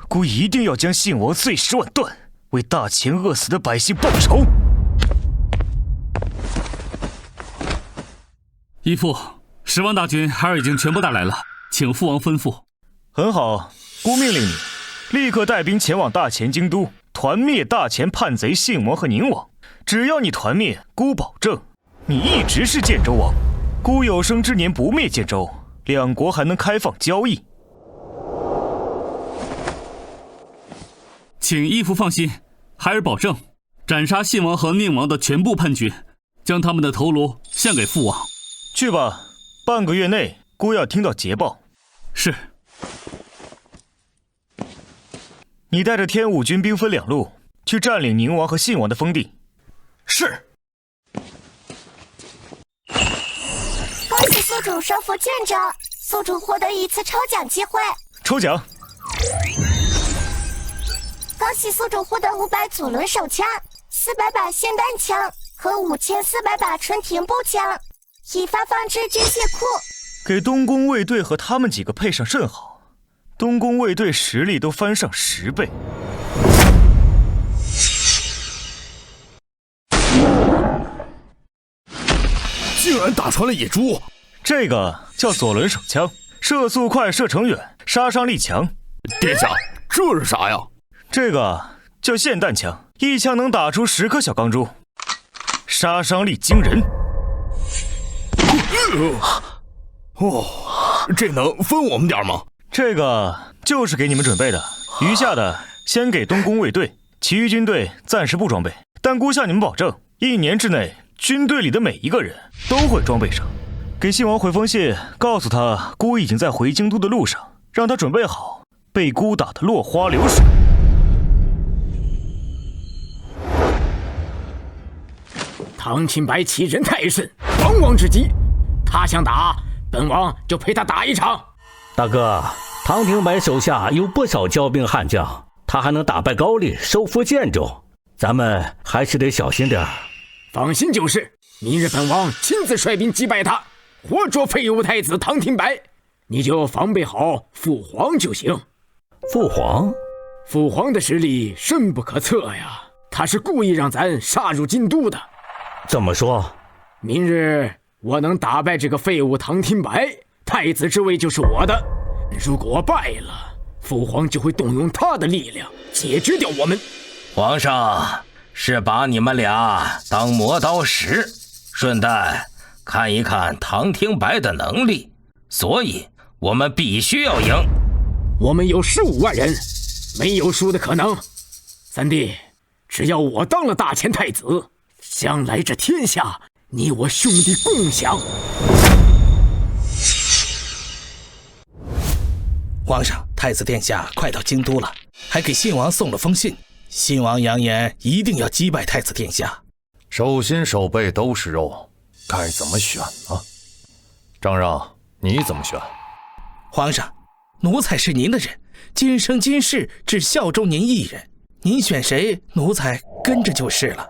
孤一定要将信王碎尸万段，为大前饿死的百姓报仇。义父，10万大军孩儿已经全部带来了，请父王吩咐。很好，孤命令你立刻带兵前往大前京都，团灭大前叛贼信王和宁王。只要你团灭，孤保证你一直是建州王。孤有生之年不灭建州，两国还能开放交易。请义父放心，孩儿保证斩杀信王和宁王的全部叛军，将他们的头颅献给父王。去吧，半个月内孤要听到捷报。是。你带着天武军兵分2路，去占领宁王和信王的封地。是。恭喜宿主收复建州，宿主获得一次抽奖机会。抽奖。恭喜宿主获得500左轮手枪、400把霰弹枪和5400把纯挺步枪，已发放至军械库。给东宫卫队和他们几个配上甚好，东宫卫队实力都翻上10倍。竟然打穿了野猪！这个叫左轮手枪，射速快，射程远，杀伤力强。殿下，这是啥呀？这个叫霰弹枪，一枪能打出10颗小钢珠，杀伤力惊人。哦，这能分我们点吗？这个就是给你们准备的，余下的先给东宫卫队，其余军队暂时不装备。但孤向你们保证，1年之内，军队里的每一个人都会装备上。给信王回封信，告诉他孤已经在回京都的路上，让他准备好被孤打得落花流水。唐清白欺人太甚，狂妄之极。他想打，本王就陪他打一场。大哥，唐廷白手下有不少骄兵悍将，他还能打败高丽，收复建州，咱们还是得小心点。放心就是，明日本王亲自率兵击败他，活捉废物太子唐廷白。你就防备好父皇就行。父皇？父皇的实力深不可测呀，他是故意让咱杀入京都的。怎么说？明日我能打败这个废物唐廷白，太子之位就是我的。如果我败了，父皇就会动用他的力量解决掉我们。皇上是把你们俩当磨刀石，顺带看一看唐廷白的能力，所以我们必须要赢。我们有15万人，没有输的可能。三弟，只要我当了大前太子，将来这天下你我兄弟共享。皇上，太子殿下快到京都了，还给信王送了封信。信王扬言一定要击败太子殿下。手心手背都是肉，该怎么选呢？张让，你怎么选？皇上，奴才是您的人，今生今世只效忠您一人，您选谁，奴才跟着就是了。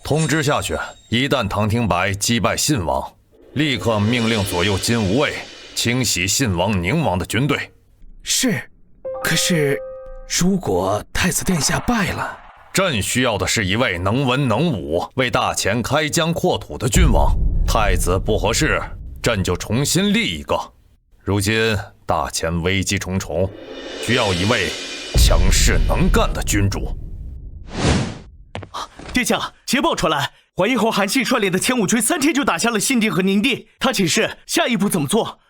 通知下去，一旦唐廷白击败信王，立刻命令左右金吾卫清洗信王、宁王的军队。是，可是如果太子殿下败了，朕需要的是一位能文能武、为大前开疆扩土的君王。太子不合适，朕就重新立一个。如今大前危机重重，需要一位强势能干的君主。殿下，捷报传来，淮阴侯韩信率领的前5军3天就打下了信定和宁地。他请示下一步怎么做？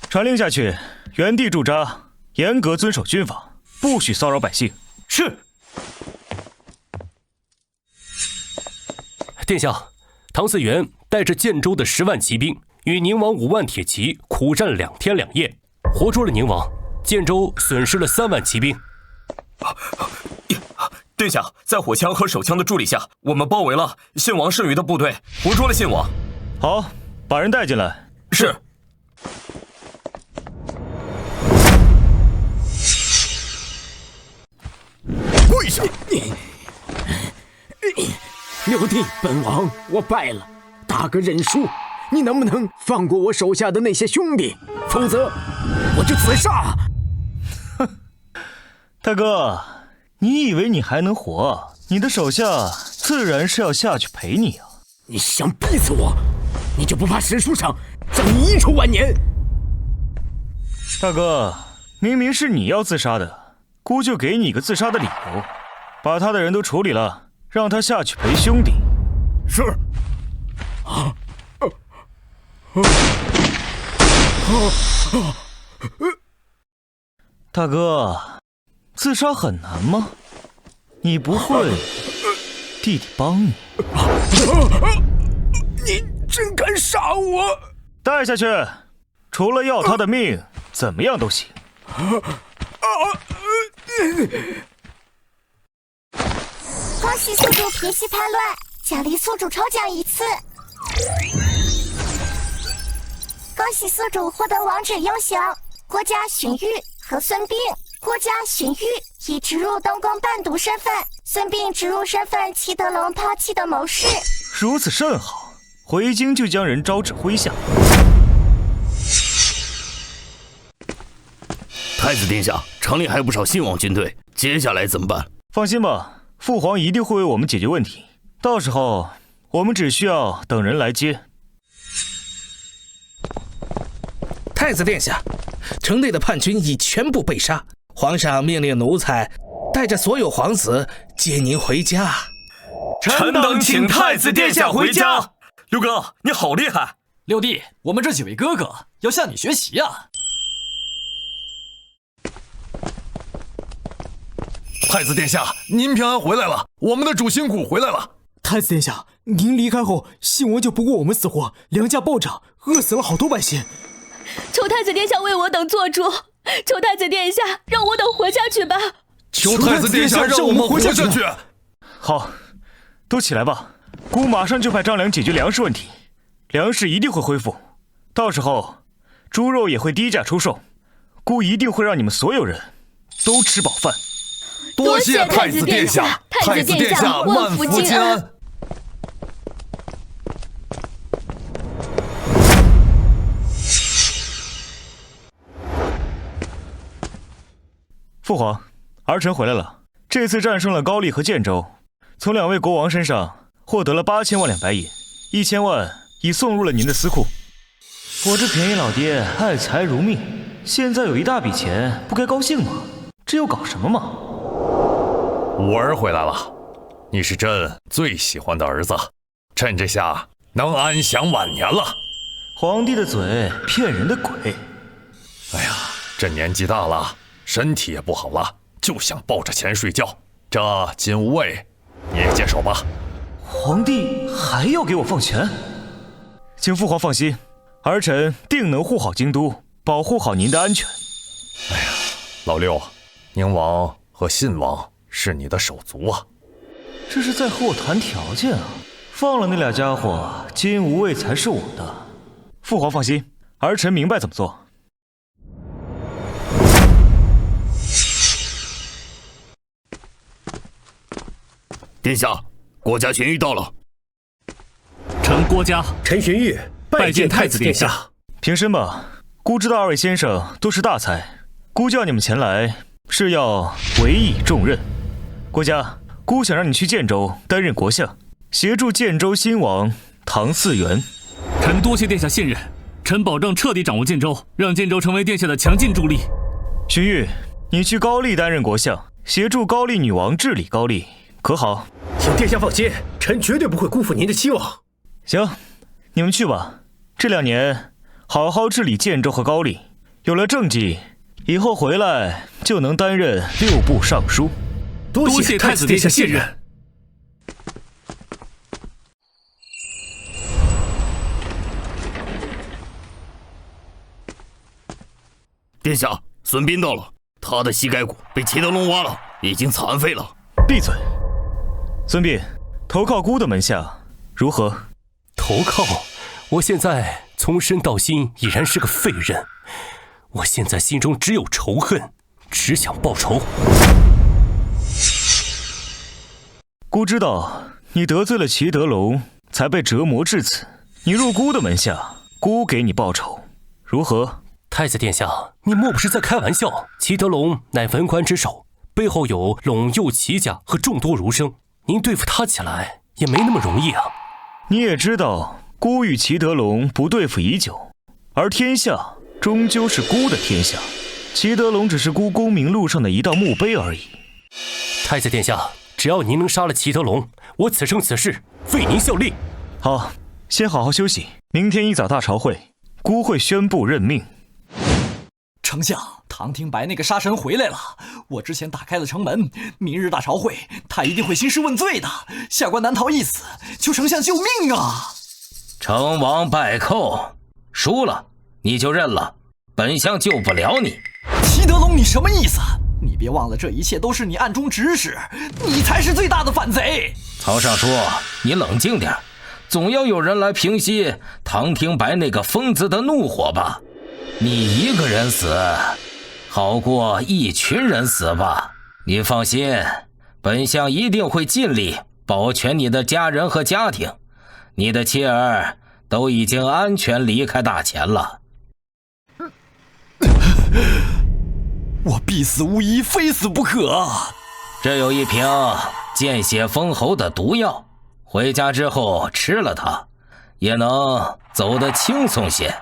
传令下去，原地驻扎，严格遵守军法，不许骚扰百姓。是。殿下，唐嗣源带着建州的10万骑兵，与宁王5万铁骑苦战2天2夜，活捉了宁王。建州损失了3万骑兵。殿下，在火枪和手枪的助力下，我们包围了信王剩余的部队，捕捉了信王。好，把人带进来。是。跪下！六弟，本王我败了，大哥认输。你能不能放过我手下的那些兄弟？否则，我就自杀。哼，大哥，你以为你还能活？你的手下自然是要下去陪你啊！你想逼死我，你就不怕史书上让你遗臭万年？大哥，明明是你要自杀的，姑就给你个自杀的理由，把他的人都处理了，让他下去陪兄弟。是。大哥，自杀很难吗？你不会，弟弟帮你。你真敢杀我！带下去，除了要他的命，怎么样都行。恭喜宿主平息叛乱，奖励宿主抽奖1次。恭喜宿主获得王者英雄郭嘉荀彧和孙膑。郭嘉荀彧以植入东宫伴读身份，孙膑植入身份齐德龙抛弃的谋士。如此甚好，回京就将人招至麾下。太子殿下，城里还有不少信王军队，接下来怎么办？放心吧，父皇一定会为我们解决问题。到时候我们只需要等人来接。太子殿下，城内的叛军已全部被杀，皇上命令奴才带着所有皇子接您回家。臣等请太子殿下回家。六哥，你好厉害！六弟，我们这几位哥哥要向你学习啊！太子殿下，您平安回来了，我们的主心骨回来了。太子殿下，您离开后，信王就不顾我们死活，粮价暴涨，饿死了好多百姓。求太子殿下为我等做主，求太子殿下让我等活下去吧。求太子殿下让我们活下去。好，都起来吧，姑马上就派张良解决粮食问题，粮食一定会恢复，到时候猪肉也会低价出售，姑一定会让你们所有人都吃饱饭。多谢太子殿下，太子殿下万福金安。父皇，儿臣回来了。这次战胜了高丽和建州，从2位国王身上获得了8000万两白银，1000万已送入了您的私库。我这便宜老爹爱财如命，现在有一大笔钱，不该高兴吗？这又搞什么嘛？五儿回来了，你是朕最喜欢的儿子，朕这下能安享晚年了。皇帝的嘴骗人的鬼。哎呀，朕年纪大了，身体也不好了，就想抱着钱睡觉。这金无畏，你也接手吧。皇帝还要给我放权？请父皇放心，儿臣定能护好京都，保护好您的安全。哎呀，老六，宁王和信王是你的手足啊。这是在和我谈条件啊！放了那俩家伙，金无畏才是我的。父皇放心，儿臣明白怎么做。殿下，郭嘉荀彧到了。臣郭嘉，陈荀彧拜见太子殿下。平身吧，孤知道2位先生都是大才，孤叫你们前来是要委以重任。郭嘉，孤想让你去建州担任国相，协助建州新王唐嗣元。臣多谢殿下信任，臣保证彻底掌握建州，让建州成为殿下的强劲助力。荀彧，你去高丽担任国相，协助高丽女王治理高丽，可好？请殿下放心，臣绝对不会辜负您的期望。行，你们去吧。这2年好好治理建州和高丽，有了政绩，以后回来就能担任6部尚书。多谢太子殿下信任。殿下，孙膑到了，他的膝盖骨被齐德龙挖了，已经残废了。闭嘴！孙膑，投靠孤的门下如何？投靠？我现在从身到心已然是个废人，我现在心中只有仇恨，只想报仇。孤知道你得罪了齐德龙，才被折磨至此。你入孤的门下，孤给你报仇，如何？太子殿下，你莫不是在开玩笑？齐德龙乃文官之首，背后有陇右齐家和众多儒生，您对付他起来也没那么容易啊。你也知道，孤与齐德龙不对付已久，而天下终究是孤的天下，齐德龙只是孤功名录上的一道墓碑而已。太子殿下，只要您能杀了齐德龙，我此生此世为您效力。好，先好好休息，明天一早大朝会，孤会宣布任命。丞相，唐廷白那个杀神回来了，我之前打开了城门，明日大朝会，他一定会兴师问罪的，下官难逃一死，求丞相救命啊！成王败寇，输了你就认了，本相救不了你。齐德龙，你什么意思？你别忘了，这一切都是你暗中指使，你才是最大的反贼。曹尚书，你冷静点，总要有人来平息唐廷白那个疯子的怒火吧。你一个人死，好过一群人死吧。你放心，本相一定会尽力保全你的家人和家庭。你的妻儿都已经安全离开大前了。我必死无疑，非死不可。这有一瓶见血封喉的毒药，回家之后吃了它，也能走得轻松些。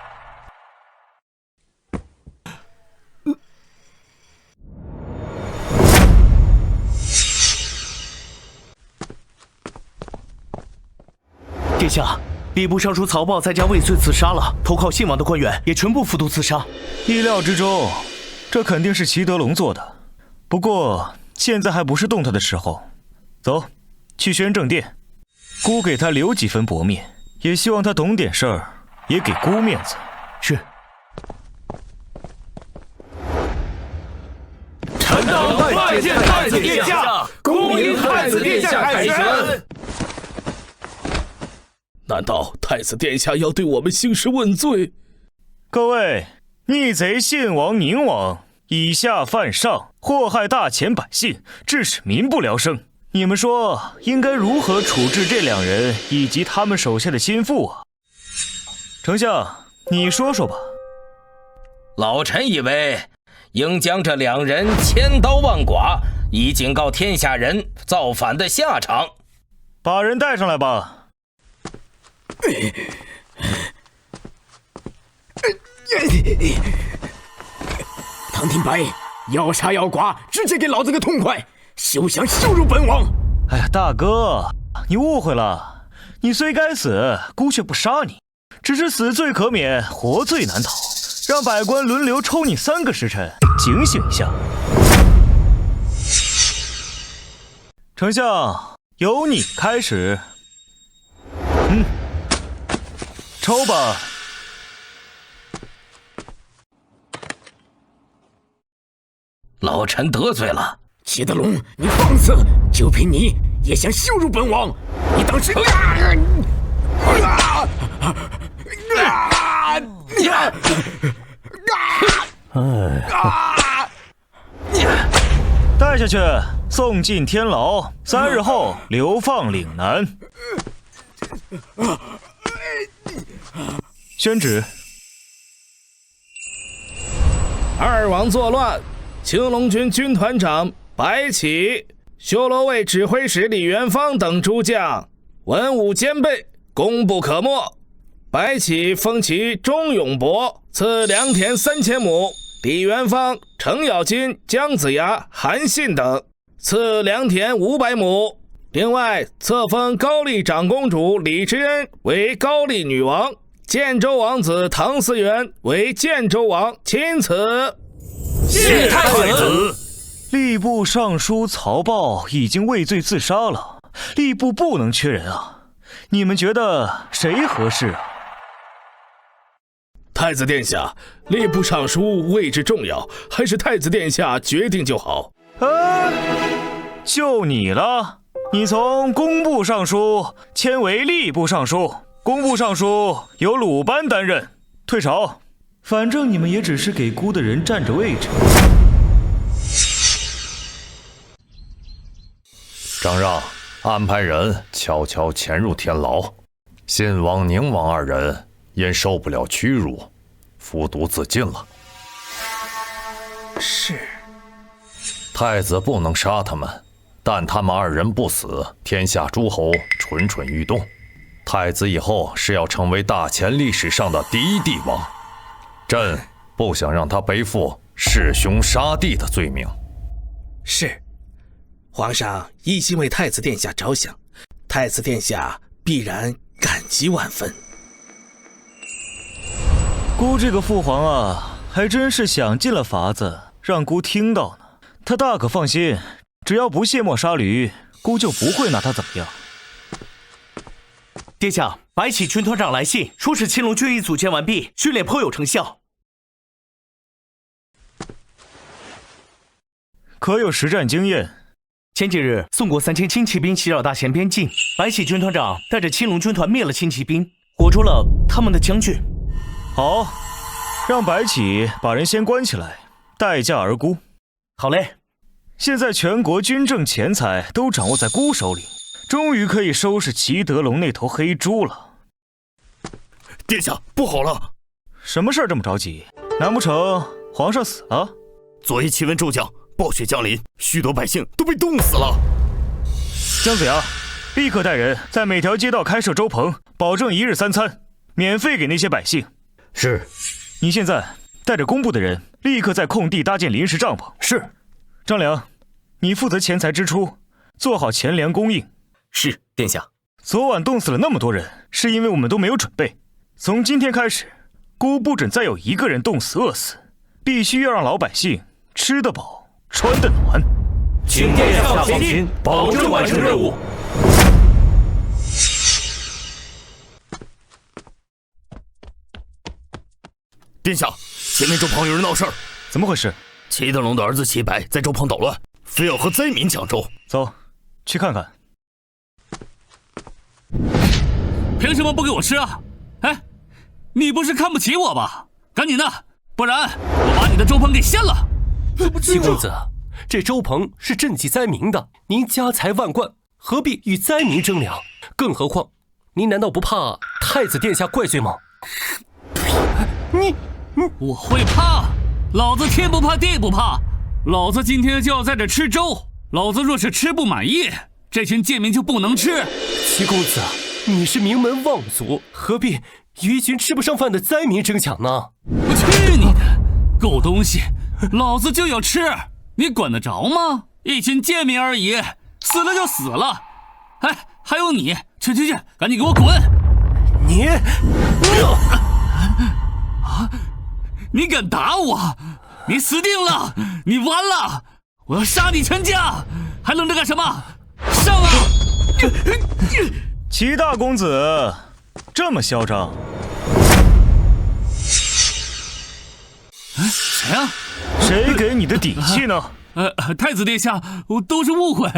殿下，吏部尚书曹豹在家畏罪自杀了，投靠信王的官员也全部服毒自杀。意料之中，这肯定是齐德龙做的。不过现在还不是动他的时候，走，去宣政殿，孤给他留几分薄面，也希望他懂点事儿，也给孤面子。是。臣等拜见太子殿下，恭迎太子殿下凯旋。难道太子殿下要对我们兴师问罪？各位，逆贼信王宁王以下犯上，祸害大前百姓，致使民不聊生。你们说应该如何处置这两人以及他们手下的心腹啊？丞相，你说说吧。老臣以为应将这两人千刀万剐，以警告天下人造反的下场。把人带上来吧。唐廷白，要杀要剐，直接给老子个痛快！休想羞辱本王！哎呀，大哥，你误会了。你虽该死，孤却不杀你，只是死罪可免，活罪难逃。让百官轮流抽你3个时辰，警醒一下。丞相，由你开始。抽吧。老臣得罪了。齐德龙，你放肆！就凭你也想羞辱本王？你当是？带下去，送进天牢，3日后流放岭南。宣旨：二王作乱，青龙军军团长白起、修罗卫指挥使李元芳等诸将文武兼备，功不可没。白起封其忠勇伯，赐良田3000亩；李元芳、程咬金、姜子牙、韩信等赐良田500亩。另外，册封高丽长公主李知恩为高丽女王，建州王子唐思源为建州王，钦此。谢太子。吏部尚书曹豹已经畏罪自杀了，吏部不能缺人啊！你们觉得谁合适啊？太子殿下，吏部尚书位置重要，还是太子殿下决定就好。就你了，你从工部尚书迁为吏部尚书，工部尚书由鲁班担任，退朝。反正你们也只是给孤的人占着位置。张让安排人悄悄潜入天牢，信王、宁王二人因受不了屈辱，服毒自尽了。是。太子不能杀他们，但他们二人不死，天下诸侯蠢蠢欲动。太子以后是要成为大前历史上的第一帝王，朕不想让他背负弑兄杀弟的罪名。是，皇上一心为太子殿下着想，太子殿下必然感激万分。孤这个父皇啊，还真是想尽了法子让孤听到呢。他大可放心，只要不卸磨杀驴，孤就不会拿他怎么样。殿下，白起军团长来信，说是青龙军已组建完毕，训练颇有成效。可有实战经验？前几日，宋国3000轻骑兵袭扰大前边境，白起军团长带着青龙军团灭了轻骑兵，活捉了他们的将军。好，让白起把人先关起来，待价而沽。好嘞。现在全国军政钱财都掌握在孤手里，终于可以收拾齐德龙那头黑猪了。殿下，不好了！什么事儿这么着急？难不成皇上死了？昨夜气温骤降，暴雪降临，许多百姓都被冻死了。姜子牙，立刻带人在每条街道开设粥棚，保证1日3餐，免费给那些百姓。是。你现在带着工部的人，立刻在空地搭建临时帐篷。是。张良，你负责钱财支出，做好钱粮供应。是，殿下。昨晚冻死了那么多人，是因为我们都没有准备。从今天开始，孤不准再有一个人冻死饿死，必须要让老百姓吃得饱，穿得暖。请殿下放心，保证完成任务。殿下，前面粥棚有人闹事儿，怎么回事？齐德龙的儿子齐白在粥棚捣乱，非要和灾民抢粥。走，去看看。凭什么不给我吃啊？哎，你不是看不起我吧？赶紧的，不然我把你的粥棚给掀了。齐公子，这粥棚是赈济灾民的，您家财万贯，何必与灾民争粮？更何况，您难道不怕太子殿下怪罪吗？我会怕？老子天不怕地不怕，老子今天就要在这吃粥。老子若是吃不满意，这群贱民就不能吃。齐公子，你是名门望族，何必与一群吃不上饭的灾民争抢呢？我去你的，狗东西，老子就要吃，你管得着吗？一群贱民而已，死了就死了。哎，还有你，去，赶紧给我滚！你，你敢打我？你死定了！你完了！我要杀你全家！还愣着干什么？上啊！齐大公子这么嚣张？谁啊？谁给你的底气呢？太子殿下，都是误会，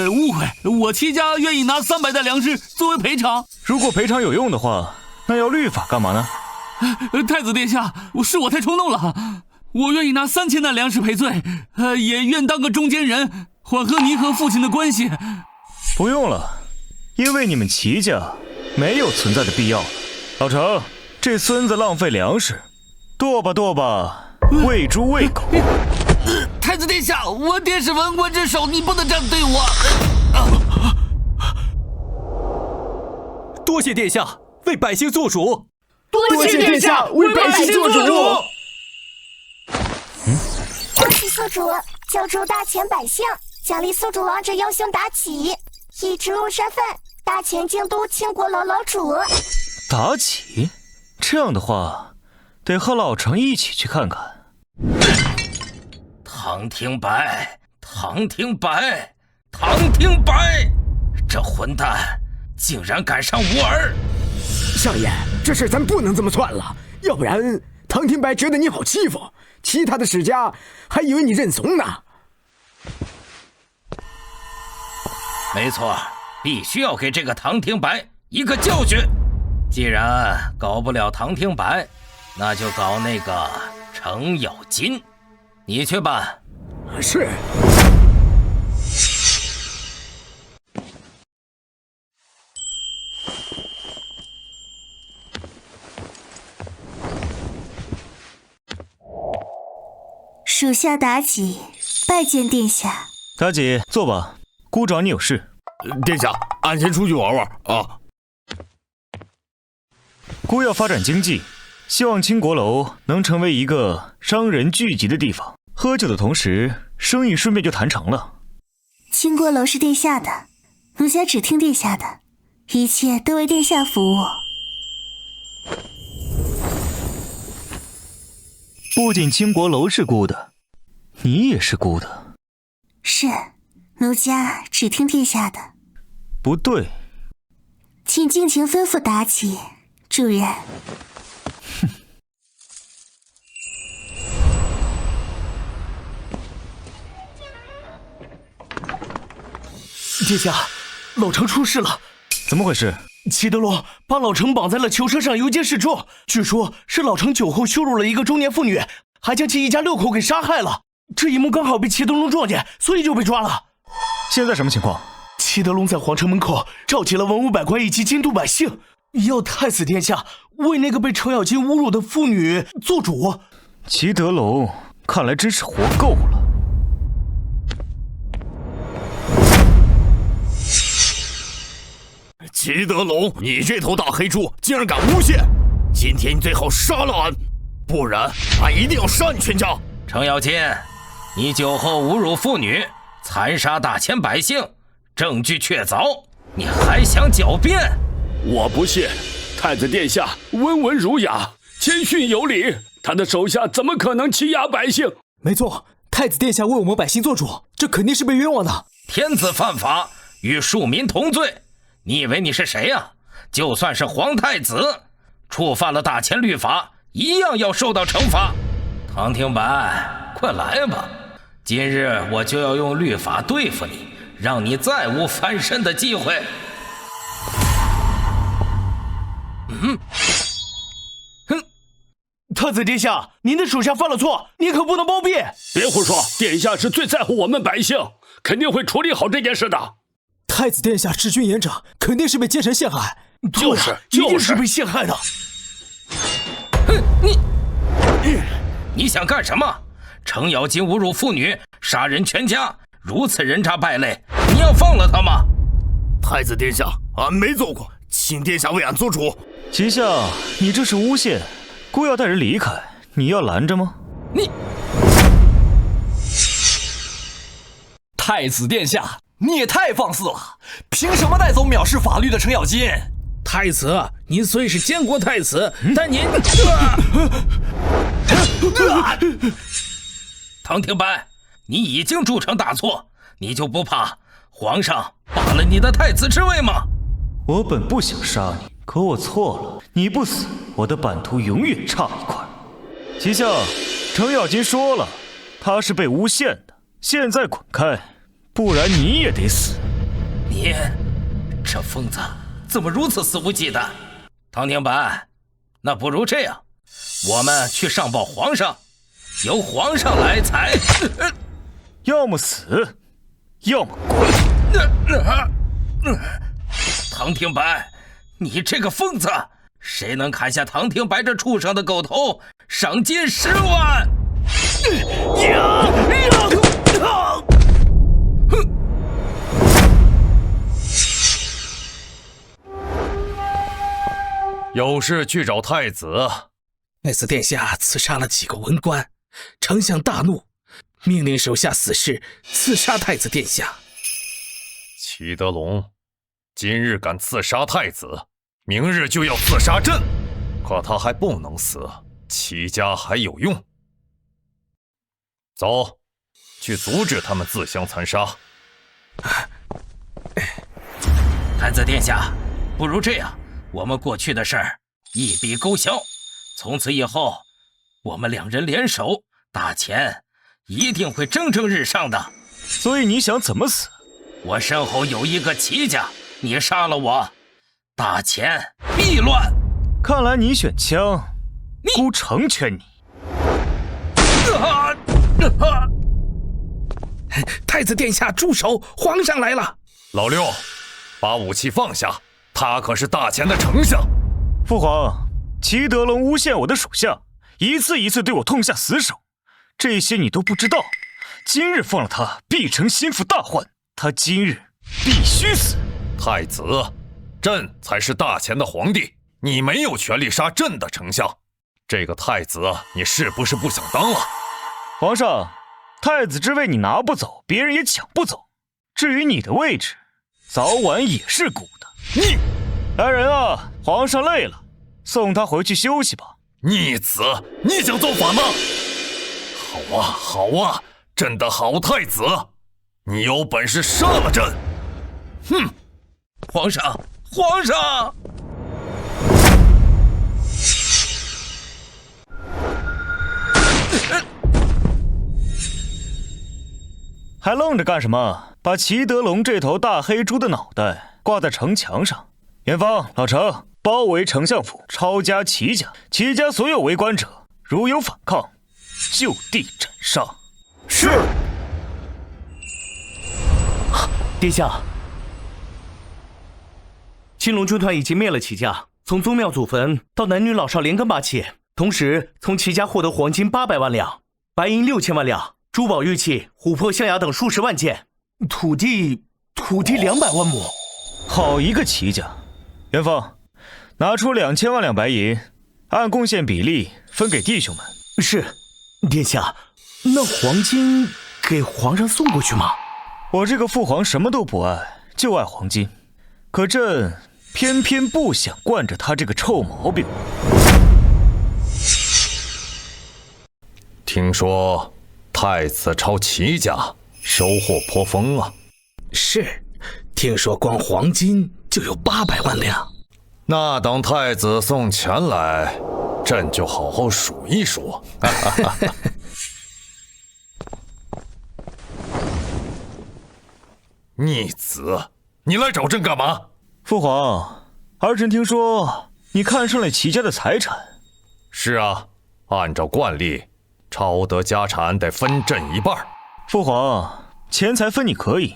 误会。我齐家愿意拿300袋粮食作为赔偿。如果赔偿有用的话，那要律法干嘛呢？太子殿下，是我太冲动了，我愿意拿3000担粮食赔罪，也愿当个中间人，缓和您和父亲的关系。不用了，因为你们齐家没有存在的必要了。老程，这孙子浪费粮食，剁吧，喂猪喂狗。太子殿下，我爹是文官之首，你不能这样对我。多谢殿下为百姓做主。多谢殿下为百姓做主。恭喜宿主救助大前百姓，奖励宿主王者英雄妲己，以职务身份大前京都倾国楼楼主。妲己？这样的话，得和老程一起去看看。唐廷白，这混蛋竟然敢上吾儿！少爷，这事咱不能这么算了，要不然唐廷白觉得你好欺负，其他的史家还以为你认怂呢。没错，必须要给这个唐廷白一个教训。既然搞不了唐廷白，那就搞那个程咬金。你去办。是。属下妲己拜见殿下。妲己，坐吧。姑找你有事。殿下，俺先出去玩玩啊。姑要发展经济，希望倾国楼能成为一个商人聚集的地方。喝酒的同时，生意顺便就谈成了。倾国楼是殿下的，奴家只听殿下的，一切都为殿下服务。不仅倾国楼是姑的，你也是姑的。是，奴家只听殿下的。不对，请尽情吩咐妲己，主人。殿下，老程出事了。怎么回事？齐德龙把老程绑在了囚车上游街示众，据说是老程酒后羞辱了一个中年妇女，还将其一家6口给杀害了。这一幕刚好被齐德龙撞见，所以就被抓了。现在什么情况？齐德龙在皇城门口召集了文武百官以及京都百姓，要太子殿下为那个被程咬金侮辱的妇女做主。齐德龙看来真是活够了。齐德龙，你这头大黑猪竟然敢诬陷！今天你最好杀了俺，不然俺一定要杀你全家！程咬金，你酒后侮辱妇女，残杀大千百姓，证据确凿，你还想狡辩？我不信，太子殿下温文儒雅，谦逊有礼，他的手下怎么可能欺压百姓？没错，太子殿下为我们百姓做主，这肯定是被冤枉的。天子犯法，与庶民同罪。你以为你是谁呀？就算是皇太子，触犯了大前律法，一样要受到惩罚。唐廷白，快来吧，今日我就要用律法对付你，让你再无翻身的机会。太子殿下，您的属下犯了错，您可不能包庇。别胡说，殿下是最在乎我们百姓，肯定会处理好这件事的。太子殿下治军严整，肯定是被奸臣陷害。一定是被陷害的。你想干什么？程咬金侮辱妇女，杀人全家，如此人渣败类，你要放了他吗？太子殿下，俺没做过，请殿下为俺做主。齐相，你这是诬陷，姑要带人离开，你要拦着吗？太子殿下，你也太放肆了！凭什么带走藐视法律的程咬金？太子，您虽是监国太子，但您……唐廷白，你已经铸成大错，你就不怕皇上罢了你的太子之位吗？我本不想杀你，可我错了。你不死，我的版图永远差一块。齐相，程咬金说了，他是被诬陷的，现在滚开，不然你也得死。你这疯子怎么如此肆无忌惮？唐廷白，那不如这样，我们去上报皇上，由皇上来裁。要么死，要么滚。唐廷白，你这个疯子，谁能砍下唐廷白这畜生的狗头，赏金10万。有事去找太子。太子殿下刺杀了几个文官，丞相大怒，命令手下死士刺杀太子殿下。齐德龙，今日敢刺杀太子，明日就要刺杀朕。可他还不能死，齐家还有用。走，去阻止他们自相残杀。太子殿下，不如这样，我们过去的事儿一笔勾销，从此以后，我们2人联手，大钱一定会蒸蒸日上的。所以你想怎么死？我身后有一个齐家，你杀了我，大钱必乱。看来你选枪，孤成全你。太子殿下住手！皇上来了！老六，把武器放下，他可是大钱的丞相。父皇，齐德龙诬陷我的属下，一次一次对我痛下死手，这些你都不知道。今日放了他，必成心腹大患，他今日必须死。太子，朕才是大钱的皇帝，你没有权利杀朕的丞相。这个太子，你是不是不想当了？皇上，太子之位你拿不走，别人也抢不走。至于你的位置，早晚也是孤的。你，来人啊！皇上累了，送他回去休息吧。逆子，你想造反吗？好啊，好啊，朕的好太子，你有本事杀了朕！哼！皇上，皇上！还愣着干什么？把齐德龙这头大黑猪的脑袋挂在城墙上。元芳、老程，包围丞相府，抄家齐家，齐家所有为官者，如有反抗，就地斩杀。是。殿下，青龙军团已经灭了齐家，从宗庙祖坟到男女老少连根拔起，同时从齐家获得黄金800万两，白银6000万两。珠宝玉器、琥珀象牙等数十万件，土地200万亩。好一个齐家！元芳，拿出2000万两白银，按贡献比例分给弟兄们。是，殿下。那黄金给皇上送过去吗？我这个父皇什么都不爱，就爱黄金，可朕偏偏不想惯着他这个臭毛病。听说太子抄齐家，收获颇丰啊。是，听说光黄金就有800万两。那等太子送钱来，朕就好好数一数。逆子，你来找朕干嘛？父皇，儿臣听说你看上了齐家的财产。是啊，按照惯例，抄得家产得分朕一半。父皇，钱财分你可以，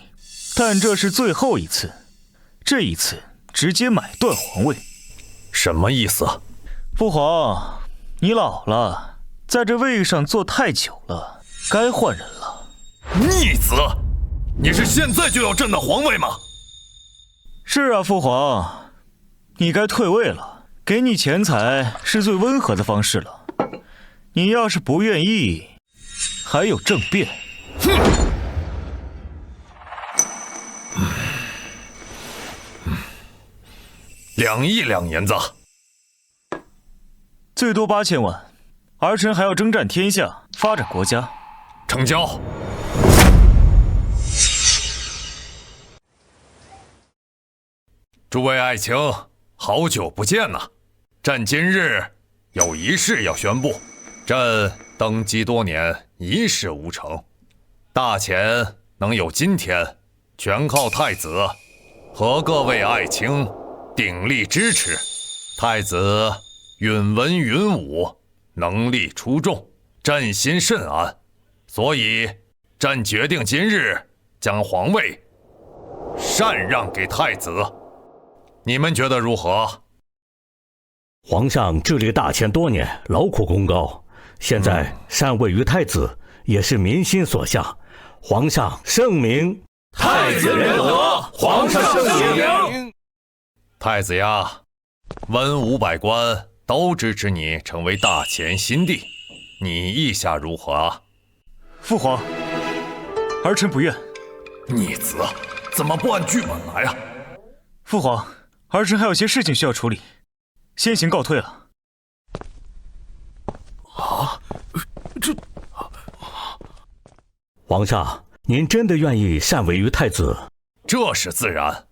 但这是最后一次，这一次直接买断皇位。什么意思？父皇，你老了，在这位上坐太久了，该换人了。逆子，你是现在就要朕的皇位吗？是啊，父皇，你该退位了，给你钱财是最温和的方式了。你要是不愿意，还有政变。哼！2亿两银子，最多8000万，儿臣还要征战天下，发展国家。成交。诸位爱卿，好久不见呐！朕今日有一事要宣布。朕登基多年，一事无成，大钱能有今天，全靠太子和各位爱卿鼎力支持。太子允文允武，能力出众，朕心甚安，所以朕决定今日将皇位禅让给太子。你们觉得如何？皇上治理大钱多年，劳苦功高，现在禅位于太子，也是民心所向。皇上圣明。太子仁德，皇上圣明。太子呀，文武百官都支持你成为大钱新帝，你意下如何啊？父皇，儿臣不愿。逆子，怎么不按剧本来啊？父皇，儿臣还有些事情需要处理，先行告退了。啊，皇上，您真的愿意禅位于太子？这是自然。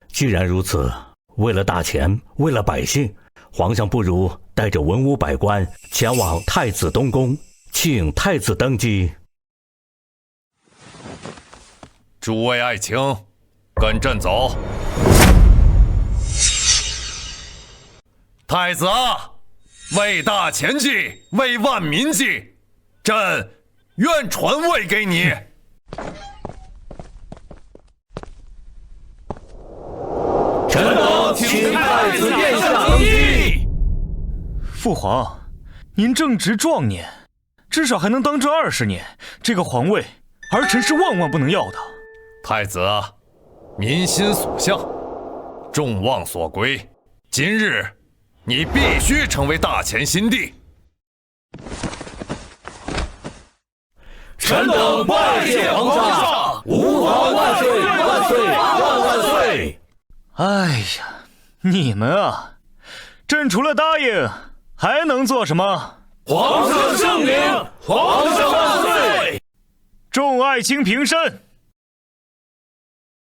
既然如此，为了大钱，为了百姓，皇上不如带着文武百官前往太子东宫，请太子登基。诸位爱卿，跟朕走。太子啊，为大前计，为万民计，朕愿传位给你。臣等请太子殿下登基。父皇，您正值壮年，至少还能当这20年，这个皇位，儿臣是万万不能要的。太子，民心所向，众望所归，今日你必须成为大前新帝。臣等拜见皇上，吾皇万岁万岁万万岁！哎呀，你们啊，朕除了答应，还能做什么？皇上圣明，皇上万岁！众爱卿平身。